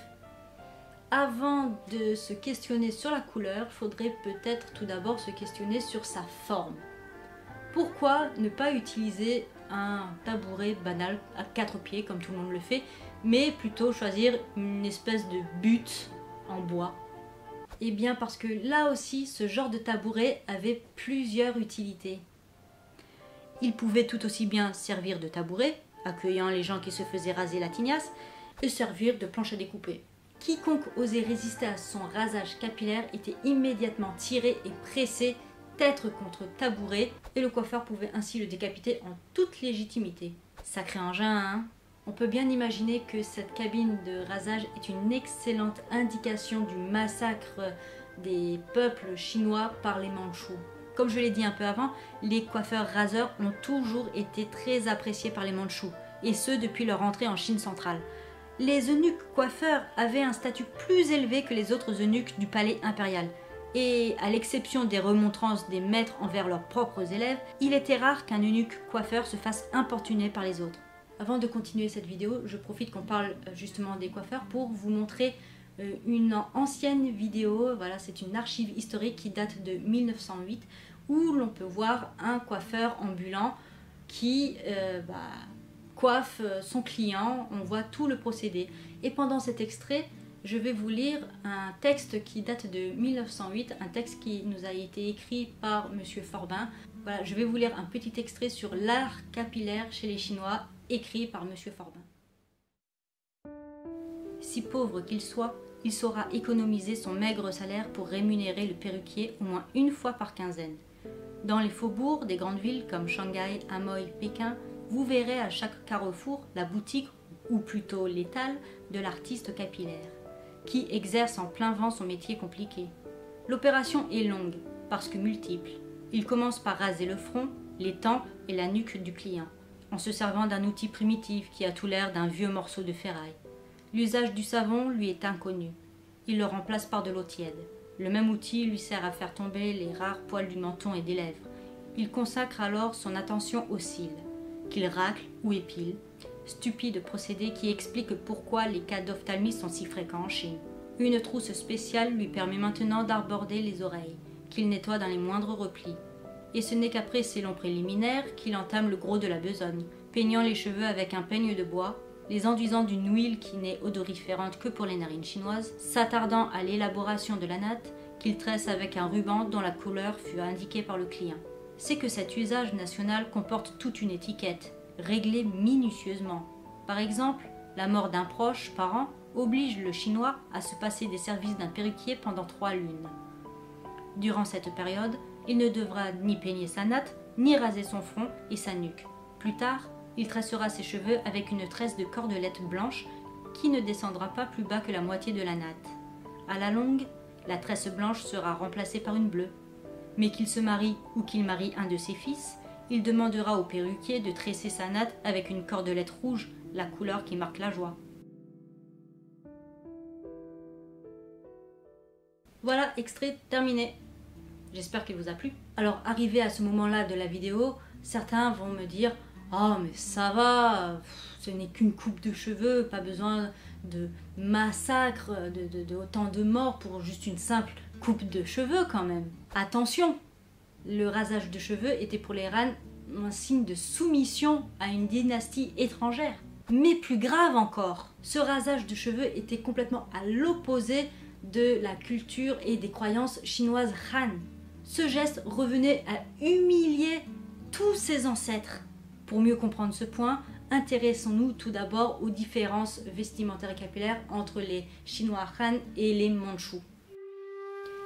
Avant de se questionner sur la couleur, il faudrait peut-être tout d'abord se questionner sur sa forme. Pourquoi ne pas utiliser un tabouret banal à 4 pieds comme tout le monde le fait, mais plutôt choisir une espèce de butte en bois? Eh bien parce que là aussi, ce genre de tabouret avait plusieurs utilités. Il pouvait tout aussi bien servir de tabouret, accueillant les gens qui se faisaient raser la tignasse, et servir de planche à découper. Quiconque osait résister à son rasage capillaire était immédiatement tiré et pressé, tête contre tabouret, et le coiffeur pouvait ainsi le décapiter en toute légitimité. Sacré engin, hein? On peut bien imaginer que cette cabine de rasage est une excellente indication du massacre des peuples chinois par les Mandchous. Comme je l'ai dit un peu avant, les coiffeurs raseurs ont toujours été très appréciés par les Mandchous, et ce depuis leur entrée en Chine centrale. Les eunuques coiffeurs avaient un statut plus élevé que les autres eunuques du palais impérial. Et à l'exception des remontrances des maîtres envers leurs propres élèves, il était rare qu'un eunuque coiffeur se fasse importuner par les autres. Avant de continuer cette vidéo, je profite qu'on parle justement des coiffeurs pour vous montrer une ancienne vidéo. Voilà, c'est une archive historique qui date de 1908 où l'on peut voir un coiffeur ambulant qui coiffe son client. On voit tout le procédé. Et pendant cet extrait, je vais vous lire un texte qui date de 1908, un texte qui nous a été écrit par Monsieur Forbin. Voilà, je vais vous lire un petit extrait sur l'art capillaire chez les Chinois, écrit par Monsieur Forbin. Si pauvre qu'il soit, il saura économiser son maigre salaire pour rémunérer le perruquier au moins une fois par quinzaine. Dans les faubourgs des grandes villes comme Shanghai, Hanoï, Pékin, vous verrez à chaque carrefour la boutique, ou plutôt l'étal, de l'artiste capillaire, qui exerce en plein vent son métier compliqué. L'opération est longue, parce que multiple. Il commence par raser le front, les tempes et la nuque du client, en se servant d'un outil primitif qui a tout l'air d'un vieux morceau de ferraille. L'usage du savon lui est inconnu. Il le remplace par de l'eau tiède. Le même outil lui sert à faire tomber les rares poils du menton et des lèvres. Il consacre alors son attention aux cils, qu'il racle ou épile, stupide procédé qui explique pourquoi les cas d'ophtalmie sont si fréquents en Chine. Une trousse spéciale lui permet maintenant d'aborder les oreilles, qu'il nettoie dans les moindres replis. Et ce n'est qu'après ces longs préliminaires qu'il entame le gros de la besogne, peignant les cheveux avec un peigne de bois, les enduisant d'une huile qui n'est odoriférante que pour les narines chinoises, s'attardant à l'élaboration de la natte, qu'il tresse avec un ruban dont la couleur fut indiquée par le client. C'est que cet usage national comporte toute une étiquette, réglée minutieusement. Par exemple, la mort d'un proche, parent, oblige le chinois à se passer des services d'un perruquier pendant 3 lunes. Durant cette période, il ne devra ni peigner sa natte, ni raser son front et sa nuque. Plus tard, il tressera ses cheveux avec une tresse de cordelette blanche qui ne descendra pas plus bas que la moitié de la natte. À la longue, la tresse blanche sera remplacée par une bleue. Mais qu'il se marie ou qu'il marie un de ses fils, il demandera au perruquier de tresser sa natte avec une cordelette rouge, la couleur qui marque la joie. Voilà, extrait terminé. J'espère qu'il vous a plu. Alors, arrivé à ce moment-là de la vidéo, certains vont me dire « Oh, mais ça va, ce n'est qu'une coupe de cheveux, pas besoin de massacre, de autant de morts pour juste une simple coupe de cheveux quand même. » Attention, le rasage de cheveux était pour les Han un signe de soumission à une dynastie étrangère. Mais plus grave encore, ce rasage de cheveux était complètement à l'opposé de la culture et des croyances chinoises Han. Ce geste revenait à humilier tous ses ancêtres. Pour mieux comprendre ce point, intéressons-nous tout d'abord aux différences vestimentaires et capillaires entre les Chinois Han et les Mandchous.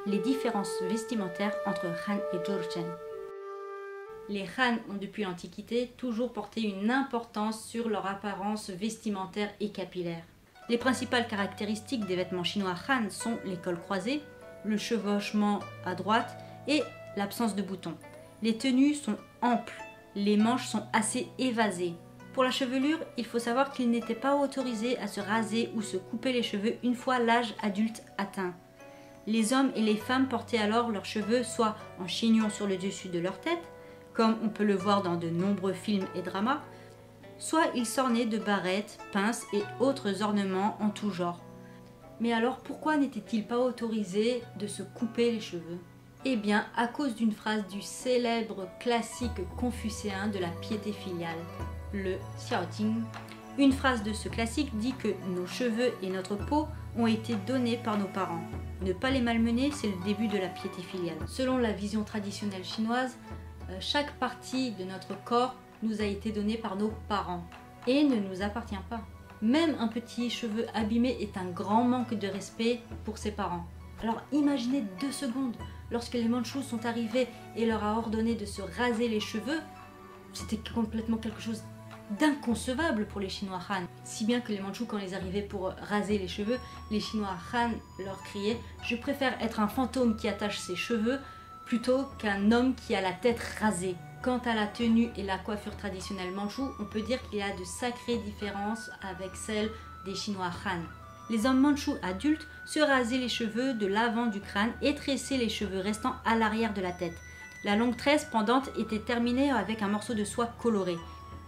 Les différences vestimentaires entre Han et Jurchen. Les Han ont depuis l'Antiquité toujours porté une importance sur leur apparence vestimentaire et capillaire. Les principales caractéristiques des vêtements chinois Han sont les cols croisés, le chevauchement à droite et l'absence de boutons. Les tenues sont amples, les manches sont assez évasées. Pour la chevelure, il faut savoir qu'il n'était pas autorisé à se raser ou se couper les cheveux une fois l'âge adulte atteint. Les hommes et les femmes portaient alors leurs cheveux soit en chignon sur le dessus de leur tête, comme on peut le voir dans de nombreux films et dramas, soit ils s'ornaient de barrettes, pinces et autres ornements en tout genre. Mais alors pourquoi n'était-il pas autorisé de se couper les cheveux? Eh bien à cause d'une phrase du célèbre classique confucéen de la piété filiale, le Xiaojing. Une phrase de ce classique dit que nos cheveux et notre peau ont été donnés par nos parents. Ne pas les malmener, c'est le début de la piété filiale. Selon la vision traditionnelle chinoise, chaque partie de notre corps nous a été donnée par nos parents. et ne nous appartient pas. Même un petit cheveu abîmé est un grand manque de respect pour ses parents. Alors imaginez 2 secondes, lorsque les Mandchous sont arrivés et leur a ordonné de se raser les cheveux, c'était complètement quelque chose d'inconcevable pour les Chinois Han. Si bien que les Mandchous, quand ils arrivaient pour raser les cheveux, les Chinois Han leur criaient « Je préfère être un fantôme qui attache ses cheveux plutôt qu'un homme qui a la tête rasée ». Quant à la tenue et la coiffure traditionnelle mandchoue, on peut dire qu'il y a de sacrées différences avec celles des Chinois Han. Les hommes mandchous adultes se rasaient les cheveux de l'avant du crâne et tressaient les cheveux restants à l'arrière de la tête. La longue tresse pendante était terminée avec un morceau de soie coloré.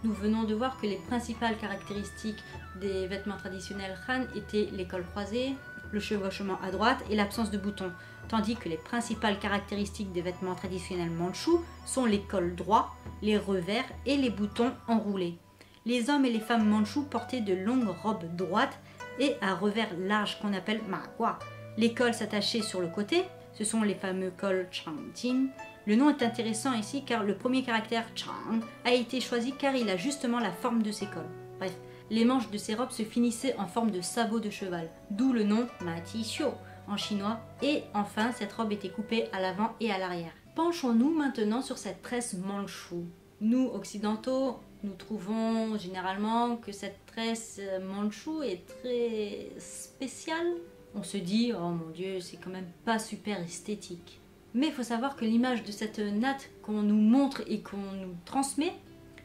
Nous venons de voir que les principales caractéristiques des vêtements traditionnels Han étaient les cols croisés, le chevauchement à droite et l'absence de boutons, tandis que les principales caractéristiques des vêtements traditionnels mandchous sont les cols droits, les revers et les boutons enroulés. Les hommes et les femmes mandchous portaient de longues robes droites et à revers larges qu'on appelle mahua. Les cols s'attachaient sur le côté, ce sont les fameux cols Changjin. Le nom est intéressant ici car le premier caractère Chang a été choisi car il a justement la forme de ses cols. Bref, les manches de ces robes se finissaient en forme de sabot de cheval, d'où le nom Ma Ti Xiu en chinois, et enfin cette robe était coupée à l'avant et à l'arrière. Penchons-nous maintenant sur cette tresse mandchoue. Nous, occidentaux, nous trouvons généralement que cette tresse mandchoue est très spéciale. On se dit, oh mon Dieu, c'est quand même pas super esthétique. Mais il faut savoir que l'image de cette natte qu'on nous montre et qu'on nous transmet,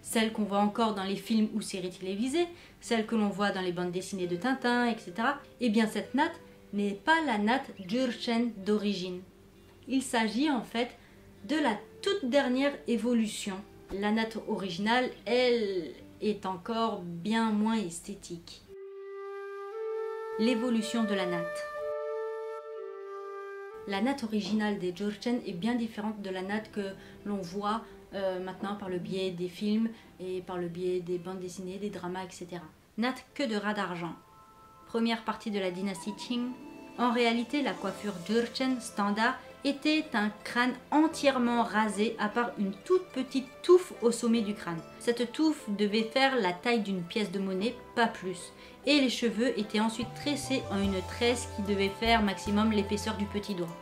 celle qu'on voit encore dans les films ou séries télévisées, celle que l'on voit dans les bandes dessinées de Tintin, etc., eh bien cette natte n'est pas la natte Jurchen d'origine. Il s'agit en fait de la toute dernière évolution. La natte originale, elle, est encore bien moins esthétique. L'évolution de la natte. La natte originale des Jurchen est bien différente de la natte que l'on voit maintenant par le biais des films et par le biais des bandes dessinées, des dramas, etc. Natte que de ras d'argent. Première partie de la dynastie Qing. En réalité, la coiffure Jurchen standard était un crâne entièrement rasé à part une toute petite touffe au sommet du crâne. Cette touffe devait faire la taille d'une pièce de monnaie, pas plus. Et les cheveux étaient ensuite tressés en une tresse qui devait faire maximum l'épaisseur du petit doigt.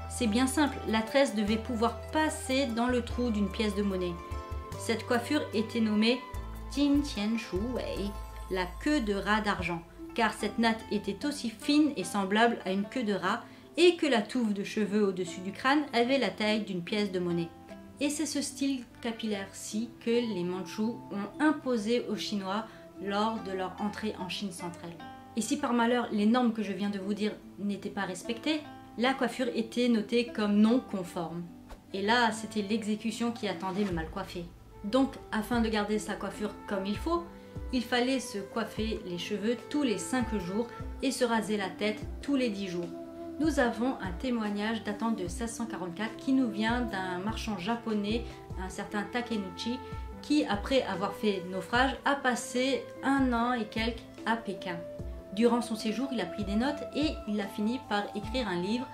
C'est bien simple, la tresse devait pouvoir passer dans le trou d'une pièce de monnaie. Cette coiffure était nommée Jin Qian Shu Wei, la queue de rat d'argent, car cette natte était aussi fine et semblable à une queue de rat et que la touffe de cheveux au-dessus du crâne avait la taille d'une pièce de monnaie. Et c'est ce style capillaire-ci que les Mandchous ont imposé aux Chinois lors de leur entrée en Chine centrale. Et si par malheur les normes que je viens de vous dire n'étaient pas respectées, la coiffure était notée comme non conforme. Et là, c'était l'exécution qui attendait le mal coiffé. Donc, afin de garder sa coiffure comme il faut, il fallait se coiffer les cheveux tous les 5 jours et se raser la tête tous les 10 jours. Nous avons un témoignage datant de 1644 qui nous vient d'un marchand japonais, un certain Takenouchi, qui, après avoir fait naufrage, a passé 1 an et quelques à Pékin. Durant son séjour, il a pris des notes et il a fini par écrire un livre,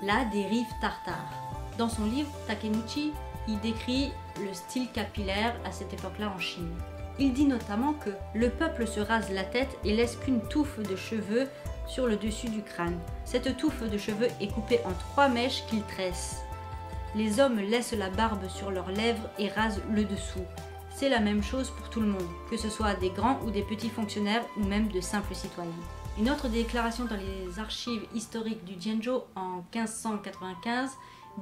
La dérive tartare. Dans son livre, Takenouchi, il décrit le style capillaire à cette époque-là en Chine. Il dit notamment que le peuple se rase la tête et laisse qu'une touffe de cheveux sur le dessus du crâne. Cette touffe de cheveux est coupée en 3 mèches qu'ils tressent. Les hommes laissent la barbe sur leurs lèvres et rasent le dessous. C'est la même chose pour tout le monde, que ce soit des grands ou des petits fonctionnaires ou même de simples citoyens. Une autre déclaration dans les archives historiques du Jianzhou en 1595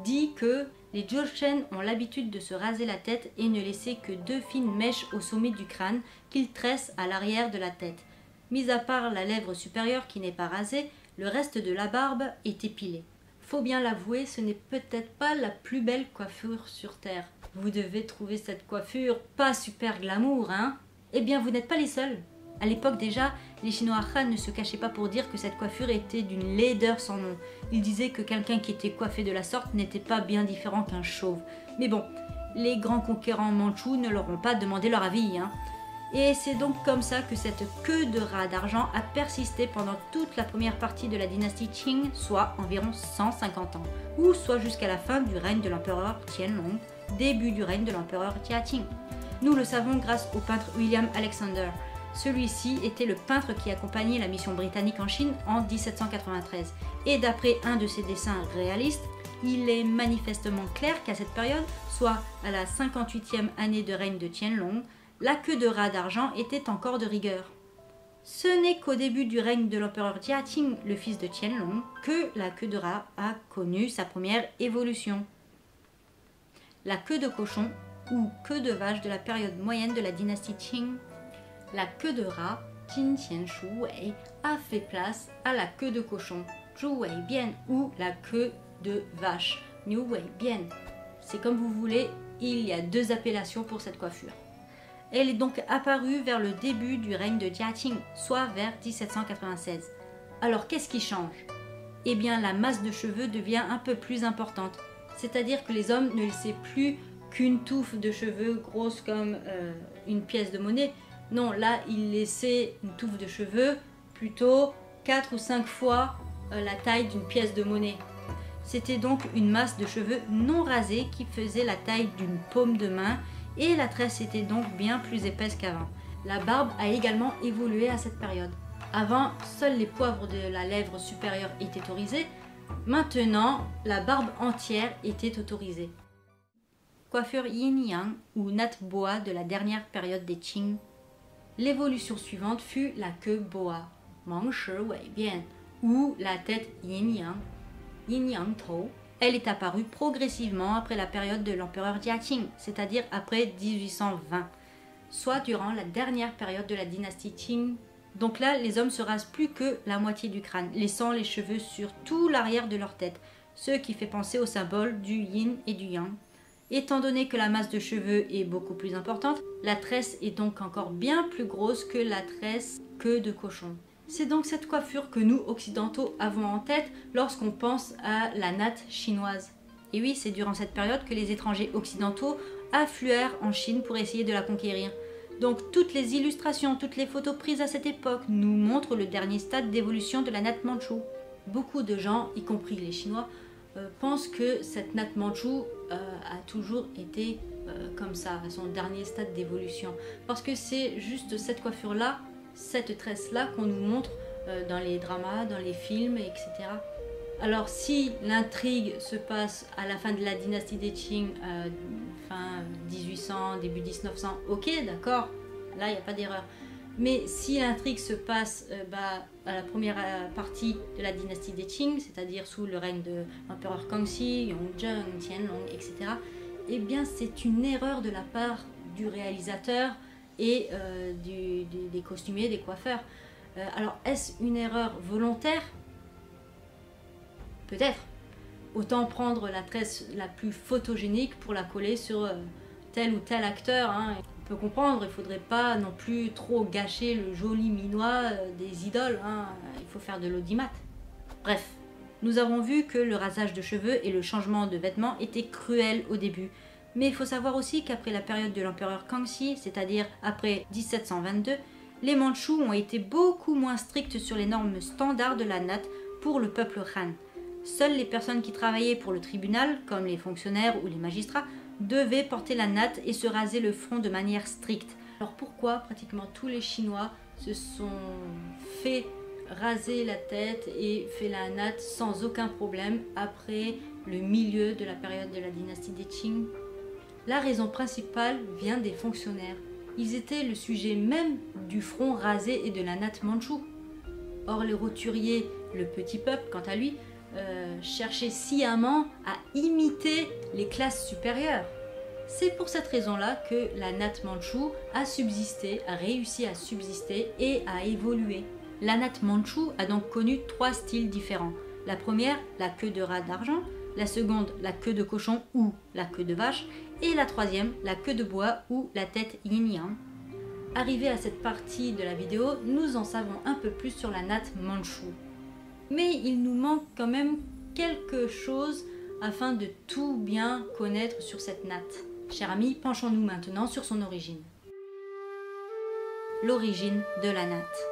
dit que les Jurchen ont l'habitude de se raser la tête et ne laisser que 2 fines mèches au sommet du crâne qu'ils tressent à l'arrière de la tête. Mis à part la lèvre supérieure qui n'est pas rasée, le reste de la barbe est épilé. Faut bien l'avouer, ce n'est peut-être pas la plus belle coiffure sur Terre. Vous devez trouver cette coiffure pas super glamour, hein? Eh bien, vous n'êtes pas les seuls. À l'époque déjà, les Chinois Han ne se cachaient pas pour dire que cette coiffure était d'une laideur sans nom. Ils disaient que quelqu'un qui était coiffé de la sorte n'était pas bien différent qu'un chauve. Mais bon, les grands conquérants mandchous ne leur ont pas demandé leur avis, hein. Et c'est donc comme ça que cette queue de rat d'argent a persisté pendant toute la première partie de la dynastie Qing, soit environ 150 ans, ou soit jusqu'à la fin du règne de l'empereur Qianlong, début du règne de l'empereur Jia Qing. Nous le savons grâce au peintre William Alexander. Celui-ci était le peintre qui accompagnait la mission britannique en Chine en 1793. Et d'après un de ses dessins réalistes, il est manifestement clair qu'à cette période, soit à la 58e année de règne de Qianlong, la queue de rat d'argent était encore de rigueur. Ce n'est qu'au début du règne de l'empereur Jiaqing, le fils de Qianlong, que la queue de rat a connu sa première évolution. La queue de cochon ou queue de vache de la période moyenne de la dynastie Qing. La queue de rat, Jin Qian Shu Wei, a fait place à la queue de cochon, Zhu Wei Bian, ou la queue de vache, Niu Wei Bian. C'est comme vous voulez, il y a deux appellations pour cette coiffure. Elle est donc apparue vers le début du règne de Jiaqing, soit vers 1796. Alors qu'est-ce qui change? Eh bien la masse de cheveux devient un peu plus importante, c'est-à-dire que les hommes ne laissaient plus qu'une touffe de cheveux grosse comme une pièce de monnaie. Non, là, ils laissaient une touffe de cheveux plutôt 4 ou 5 fois la taille d'une pièce de monnaie. C'était donc une masse de cheveux non rasés qui faisait la taille d'une paume de main et la tresse était donc bien plus épaisse qu'avant. La barbe a également évolué à cette période. Avant, seuls les poivres de la lèvre supérieure étaient autorisés. Maintenant, la barbe entière était autorisée. Coiffure yin-yang ou natte boa de la dernière période des Qing. L'évolution suivante fut la queue boa, Mang Shi Wei Bian, ou la tête yin-yang, yin-yang tou. Elle est apparue progressivement après la période de l'empereur Jiaqing, c'est-à-dire après 1820, soit durant la dernière période de la dynastie Qing. Donc là, les hommes se rasent plus que la moitié du crâne, laissant les cheveux sur tout l'arrière de leur tête, ce qui fait penser au symbole du yin et du yang. Étant donné que la masse de cheveux est beaucoup plus importante, la tresse est donc encore bien plus grosse que la tresse queue de cochon. C'est donc cette coiffure que nous, occidentaux, avons en tête lorsqu'on pense à la natte chinoise. Et oui, c'est durant cette période que les étrangers occidentaux affluèrent en Chine pour essayer de la conquérir. Donc toutes les illustrations, toutes les photos prises à cette époque nous montrent le dernier stade d'évolution de la natte mandchoue. Beaucoup de gens, y compris les Chinois, pensent que cette natte mandchoue a toujours été comme ça, à son dernier stade d'évolution. Parce que c'est juste cette coiffure-là, cette tresse-là qu'on nous montre dans les dramas, dans les films, etc. Alors si l'intrigue se passe à la fin de la dynastie des Qing, fin 1800, début 1900, ok, d'accord, là il n'y a pas d'erreur. Mais si l'intrigue se passe à la première partie de la dynastie des Qing, c'est-à-dire sous le règne de l'empereur Kangxi, Yongzheng, Qianlong, etc., eh bien c'est une erreur de la part du réalisateur et des costumiers, des coiffeurs. Alors est-ce une erreur volontaire? Peut-être. Autant prendre la tresse la plus photogénique pour la coller sur tel ou tel acteur. Hein. On peut comprendre, il ne faudrait pas non plus trop gâcher le joli minois des idoles. Hein. Il faut faire de l'audimat. Bref, nous avons vu que le rasage de cheveux et le changement de vêtements étaient cruels au début. Mais il faut savoir aussi qu'après la période de l'empereur Kangxi, c'est-à-dire après 1722, les Mandchous ont été beaucoup moins stricts sur les normes standards de la natte pour le peuple Han. Seules les personnes qui travaillaient pour le tribunal, comme les fonctionnaires ou les magistrats, devaient porter la natte et se raser le front de manière stricte. Alors pourquoi pratiquement tous les Chinois se sont fait raser la tête et fait la natte sans aucun problème après le milieu de la période de la dynastie des Qing? La raison principale vient des fonctionnaires. Ils étaient le sujet même du front rasé et de la natte mandchoue. Or les roturiers, le petit peuple, quant à lui, cherchait sciemment à imiter les classes supérieures. C'est pour cette raison-là que la natte mandchoue a subsisté, a réussi à subsister et à évoluer. La natte mandchoue a donc connu 3 styles différents. La première, la queue de rat d'argent, la seconde, la queue de cochon ou la queue de vache, et la troisième, la queue de bois ou la tête yin-yang. Arrivé à cette partie de la vidéo, nous en savons un peu plus sur la natte mandchoue. Mais il nous manque quand même quelque chose afin de tout bien connaître sur cette natte. Chers amis, penchons-nous maintenant sur son origine. L'origine de la natte.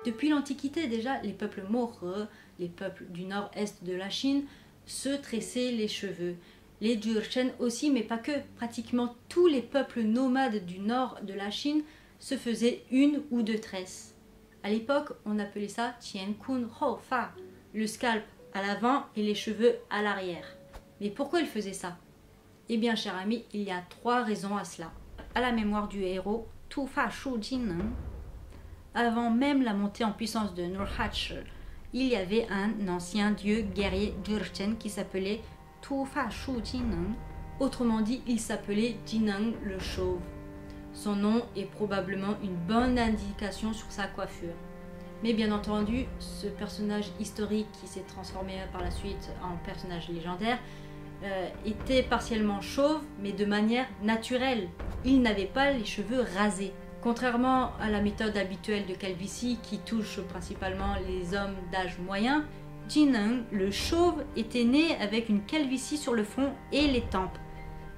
Depuis l'Antiquité déjà, les peuples Mohe, les peuples du nord-est de la Chine, se tressaient les cheveux. Les Jurchen aussi, mais pas que. Pratiquement tous les peuples nomades du nord de la Chine se faisaient une ou deux tresses. À l'époque, on appelait ça Tian Kun Ho Fa, le scalp à l'avant et les cheveux à l'arrière. Mais pourquoi ils faisaient ça? Eh bien, cher ami, il y a 3 raisons à cela. À la mémoire du héros, Tu Fa Shu Jin, avant même la montée en puissance de Nurhaci, il y avait un ancien dieu guerrier Jurchen qui s'appelait Tu Fa Shu Jin. Autrement dit, il s'appelait Jineng le chauve. Son nom est probablement une bonne indication sur sa coiffure. Mais bien entendu, ce personnage historique qui s'est transformé par la suite en personnage légendaire était partiellement chauve, mais de manière naturelle. Il n'avait pas les cheveux rasés. Contrairement à la méthode habituelle de calvitie qui touche principalement les hommes d'âge moyen, Jineng, le chauve, était né avec une calvitie sur le front et les tempes.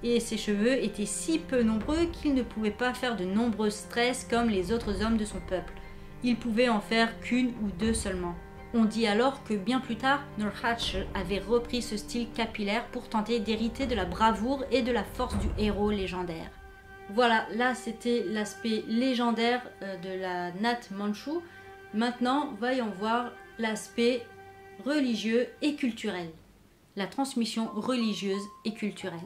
Et ses cheveux étaient si peu nombreux qu'il ne pouvait pas faire de nombreuses tresses comme les autres hommes de son peuple. Il pouvait en faire qu'une ou 2 seulement. On dit alors que bien plus tard, Nurhaci avait repris ce style capillaire pour tenter d'hériter de la bravoure et de la force du héros légendaire. Voilà, là c'était l'aspect légendaire de la natte mandchoue. Maintenant, voyons voir l'aspect religieux et culturel. La transmission religieuse et culturelle.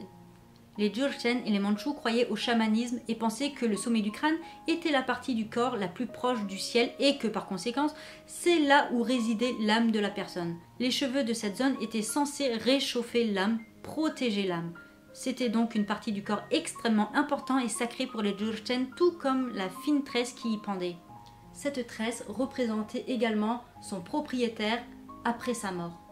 Les Jurchen et les Mandchous croyaient au chamanisme et pensaient que le sommet du crâne était la partie du corps la plus proche du ciel et que par conséquent, c'est là où résidait l'âme de la personne. Les cheveux de cette zone étaient censés réchauffer l'âme, protéger l'âme. C'était donc une partie du corps extrêmement importante et sacrée pour les Jurchen, tout comme la fine tresse qui y pendait. Cette tresse représentait également son propriétaire après sa mort.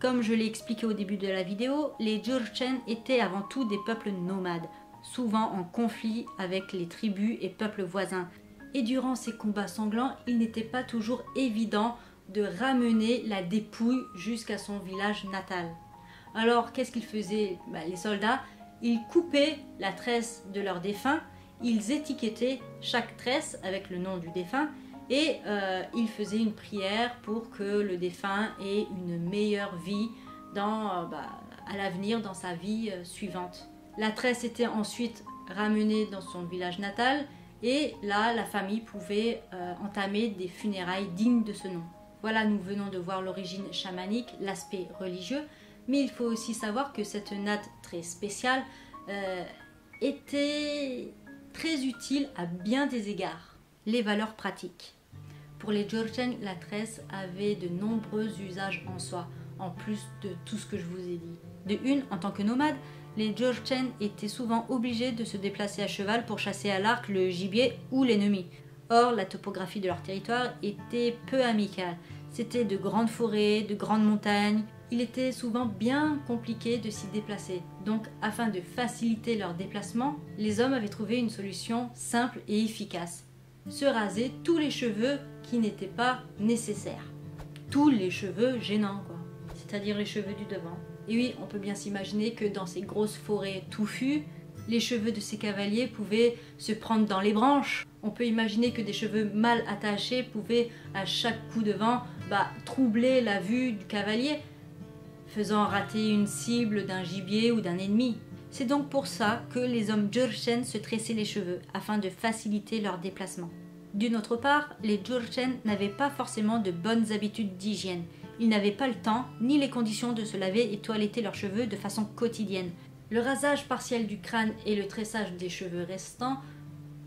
Comme je l'ai expliqué au début de la vidéo, les Jurchen étaient avant tout des peuples nomades, souvent en conflit avec les tribus et peuples voisins. Et durant ces combats sanglants, il n'était pas toujours évident de ramener la dépouille jusqu'à son village natal. Alors qu'est-ce qu'ils faisaient? Les soldats, ils coupaient la tresse de leur défunt, ils étiquetaient chaque tresse avec le nom du défunt, et il faisait une prière pour que le défunt ait une meilleure vie à l'avenir, dans sa vie suivante. La tresse était ensuite ramenée dans son village natal et là, la famille pouvait entamer des funérailles dignes de ce nom. Voilà, nous venons de voir l'origine chamanique, l'aspect religieux, mais il faut aussi savoir que cette natte très spéciale était très utile à bien des égards. Les valeurs pratiques. Pour les Jurchen, la tresse avait de nombreux usages en soi, en plus de tout ce que je vous ai dit. De une, en tant que nomades, les Jurchen étaient souvent obligés de se déplacer à cheval pour chasser à l'arc le gibier ou l'ennemi. Or, la topographie de leur territoire était peu amicale. C'était de grandes forêts, de grandes montagnes. Il était souvent bien compliqué de s'y déplacer. Donc, afin de faciliter leur déplacement, les hommes avaient trouvé une solution simple et efficace. Se raser tous les cheveux qui n'étaient pas nécessaires. Tous les cheveux gênants, quoi. C'est-à-dire les cheveux du devant. Et oui, on peut bien s'imaginer que dans ces grosses forêts touffues, les cheveux de ces cavaliers pouvaient se prendre dans les branches. On peut imaginer que des cheveux mal attachés pouvaient, à chaque coup de vent, troubler la vue du cavalier, faisant rater une cible d'un gibier ou d'un ennemi. C'est donc pour ça que les hommes Jurchen se tressaient les cheveux, afin de faciliter leur déplacement. D'une autre part, les Jurchen n'avaient pas forcément de bonnes habitudes d'hygiène. Ils n'avaient pas le temps, ni les conditions de se laver et toiletter leurs cheveux de façon quotidienne. Le rasage partiel du crâne et le tressage des cheveux restants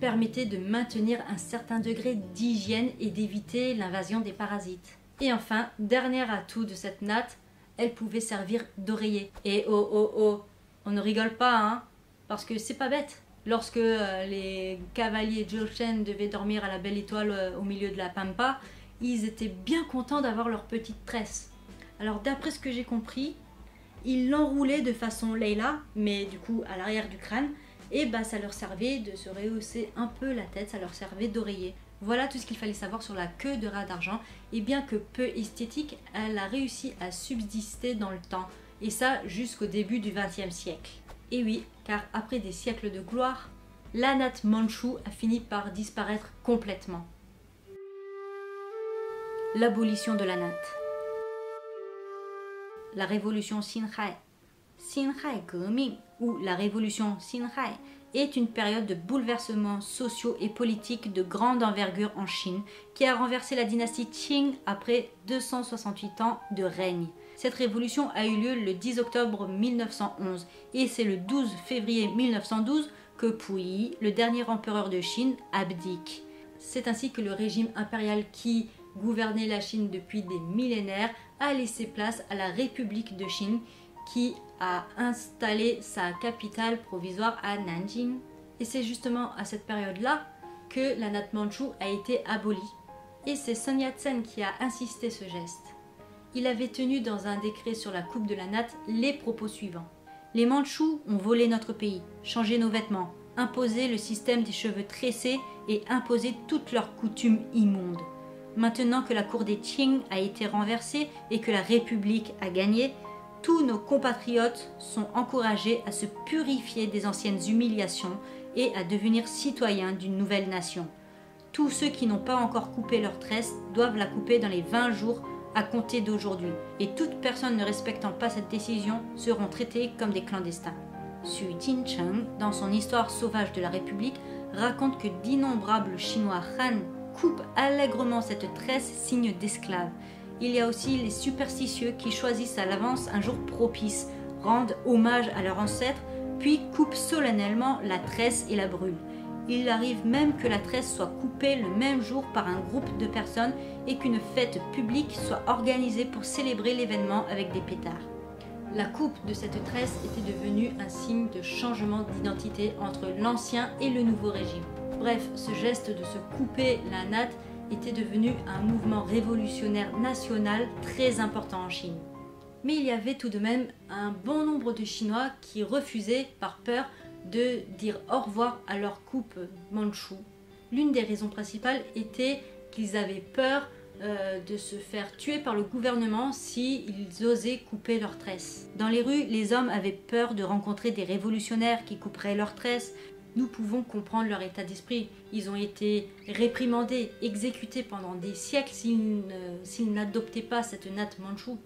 permettaient de maintenir un certain degré d'hygiène et d'éviter l'invasion des parasites. Et enfin, dernier atout de cette natte, elle pouvait servir d'oreiller. Et on ne rigole pas, hein, parce que c'est pas bête. Lorsque les cavaliers Jurchen devaient dormir à la belle étoile au milieu de la pampa, ils étaient bien contents d'avoir leur petite tresse. Alors d'après ce que j'ai compris, ils l'enroulaient de façon Leila, mais du coup à l'arrière du crâne, et ça leur servait de se rehausser un peu la tête, ça leur servait d'oreiller. Voilà tout ce qu'il fallait savoir sur la queue de rat d'argent, et bien que peu esthétique, elle a réussi à subsister dans le temps, et ça jusqu'au début du XXe siècle. Et oui, car après des siècles de gloire, la natte mandchoue a fini par disparaître complètement. L'abolition de la natte. La révolution Xinhai. Xinhai Geming, ou la révolution Xinhai, est une période de bouleversements sociaux et politiques de grande envergure en Chine qui a renversé la dynastie Qing après 268 ans de règne. Cette révolution a eu lieu le 10 octobre 1911 et c'est le 12 février 1912 que Puyi, le dernier empereur de Chine, abdique. C'est ainsi que le régime impérial qui gouvernait la Chine depuis des millénaires a laissé place à la République de Chine qui a installé sa capitale provisoire à Nanjing. Et c'est justement à cette période-là que la natte mandchoue a été abolie. Et c'est Sun Yat-sen qui a insisté ce geste. Il avait tenu dans un décret sur la coupe de la natte les propos suivants. Les Mandchous ont volé notre pays, changé nos vêtements, imposé le système des cheveux tressés et imposé toutes leurs coutumes immondes. Maintenant que la cour des Qing a été renversée et que la République a gagné, tous nos compatriotes sont encouragés à se purifier des anciennes humiliations et à devenir citoyens d'une nouvelle nation. Tous ceux qui n'ont pas encore coupé leur tresse doivent la couper dans les 20 jours à compter d'aujourd'hui, et toute personne ne respectant pas cette décision seront traités comme des clandestins. Xu Jincheng, dans son Histoire sauvage de la République, raconte que d'innombrables Chinois Han coupent allègrement cette tresse signe d'esclave. Il y a aussi les superstitieux qui choisissent à l'avance un jour propice, rendent hommage à leurs ancêtres, puis coupent solennellement la tresse et la brûlent. Il arrive même que la tresse soit coupée le même jour par un groupe de personnes et qu'une fête publique soit organisée pour célébrer l'événement avec des pétards. La coupe de cette tresse était devenue un signe de changement d'identité entre l'ancien et le nouveau régime. Bref, ce geste de se couper la natte était devenu un mouvement révolutionnaire national très important en Chine. Mais il y avait tout de même un bon nombre de Chinois qui refusaient par peur de dire au revoir à leur coupe mandchoue. L'une des raisons principales était qu'ils avaient peur de se faire tuer par le gouvernement s'ils osaient couper leurs tresses. Dans les rues, les hommes avaient peur de rencontrer des révolutionnaires qui couperaient leurs tresses. Nous pouvons comprendre leur état d'esprit. Ils ont été réprimandés, exécutés pendant des siècles s'ils n'adoptaient pas cette natte mandchoue.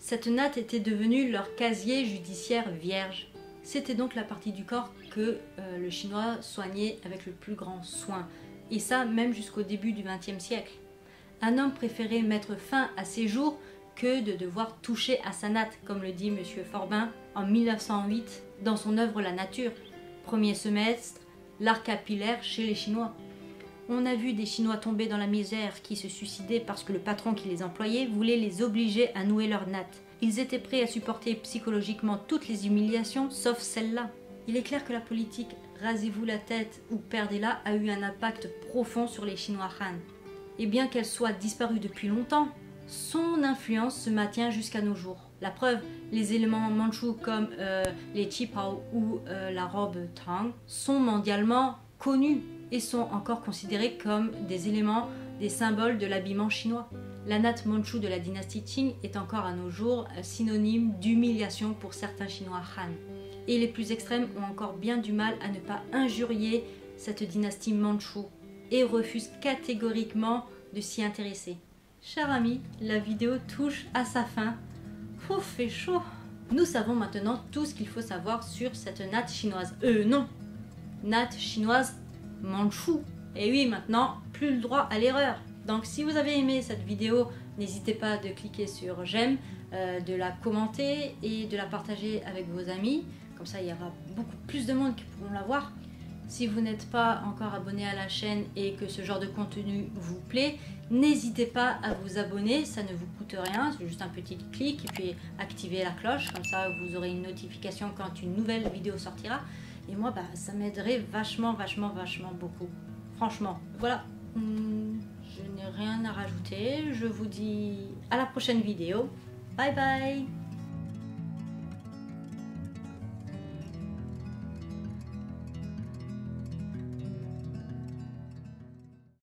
Cette natte était devenue leur casier judiciaire vierge. C'était donc la partie du corps que le chinois soignait avec le plus grand soin. Et ça, même jusqu'au début du XXe siècle. Un homme préférait mettre fin à ses jours que de devoir toucher à sa natte, comme le dit M. Forbin en 1908 dans son œuvre La Nature. Premier semestre, l'art capillaire chez les Chinois. On a vu des Chinois tomber dans la misère qui se suicidaient parce que le patron qui les employait voulait les obliger à nouer leur natte. Ils étaient prêts à supporter psychologiquement toutes les humiliations, sauf celle-là. Il est clair que la politique « rasez-vous la tête ou perdez-la » a eu un impact profond sur les Chinois Han. Et bien qu'elle soit disparue depuis longtemps, son influence se maintient jusqu'à nos jours. La preuve, les éléments mandchous comme les qipao ou la robe tang sont mondialement connus et sont encore considérés comme des éléments, des symboles de l'habillement chinois. La natte mandchoue de la dynastie Qing est encore à nos jours synonyme d'humiliation pour certains Chinois Han. Et les plus extrêmes ont encore bien du mal à ne pas injurier cette dynastie mandchoue et refusent catégoriquement de s'y intéresser. Chers amis, la vidéo touche à sa fin. Ouf, fait chaud. Nous savons maintenant tout ce qu'il faut savoir sur cette natte chinoise. Non, natte chinoise mandchoue. Et oui, maintenant, plus le droit à l'erreur. Donc si vous avez aimé cette vidéo, n'hésitez pas de cliquer sur j'aime, de la commenter et de la partager avec vos amis. Comme ça, il y aura beaucoup plus de monde qui pourront la voir. Si vous n'êtes pas encore abonné à la chaîne et que ce genre de contenu vous plaît, n'hésitez pas à vous abonner, ça ne vous coûte rien, c'est juste un petit clic et puis activer la cloche, comme ça vous aurez une notification quand une nouvelle vidéo sortira. Et moi, ça m'aiderait vachement beaucoup. Franchement, voilà, je n'ai rien à rajouter, je vous dis à la prochaine vidéo. Bye bye!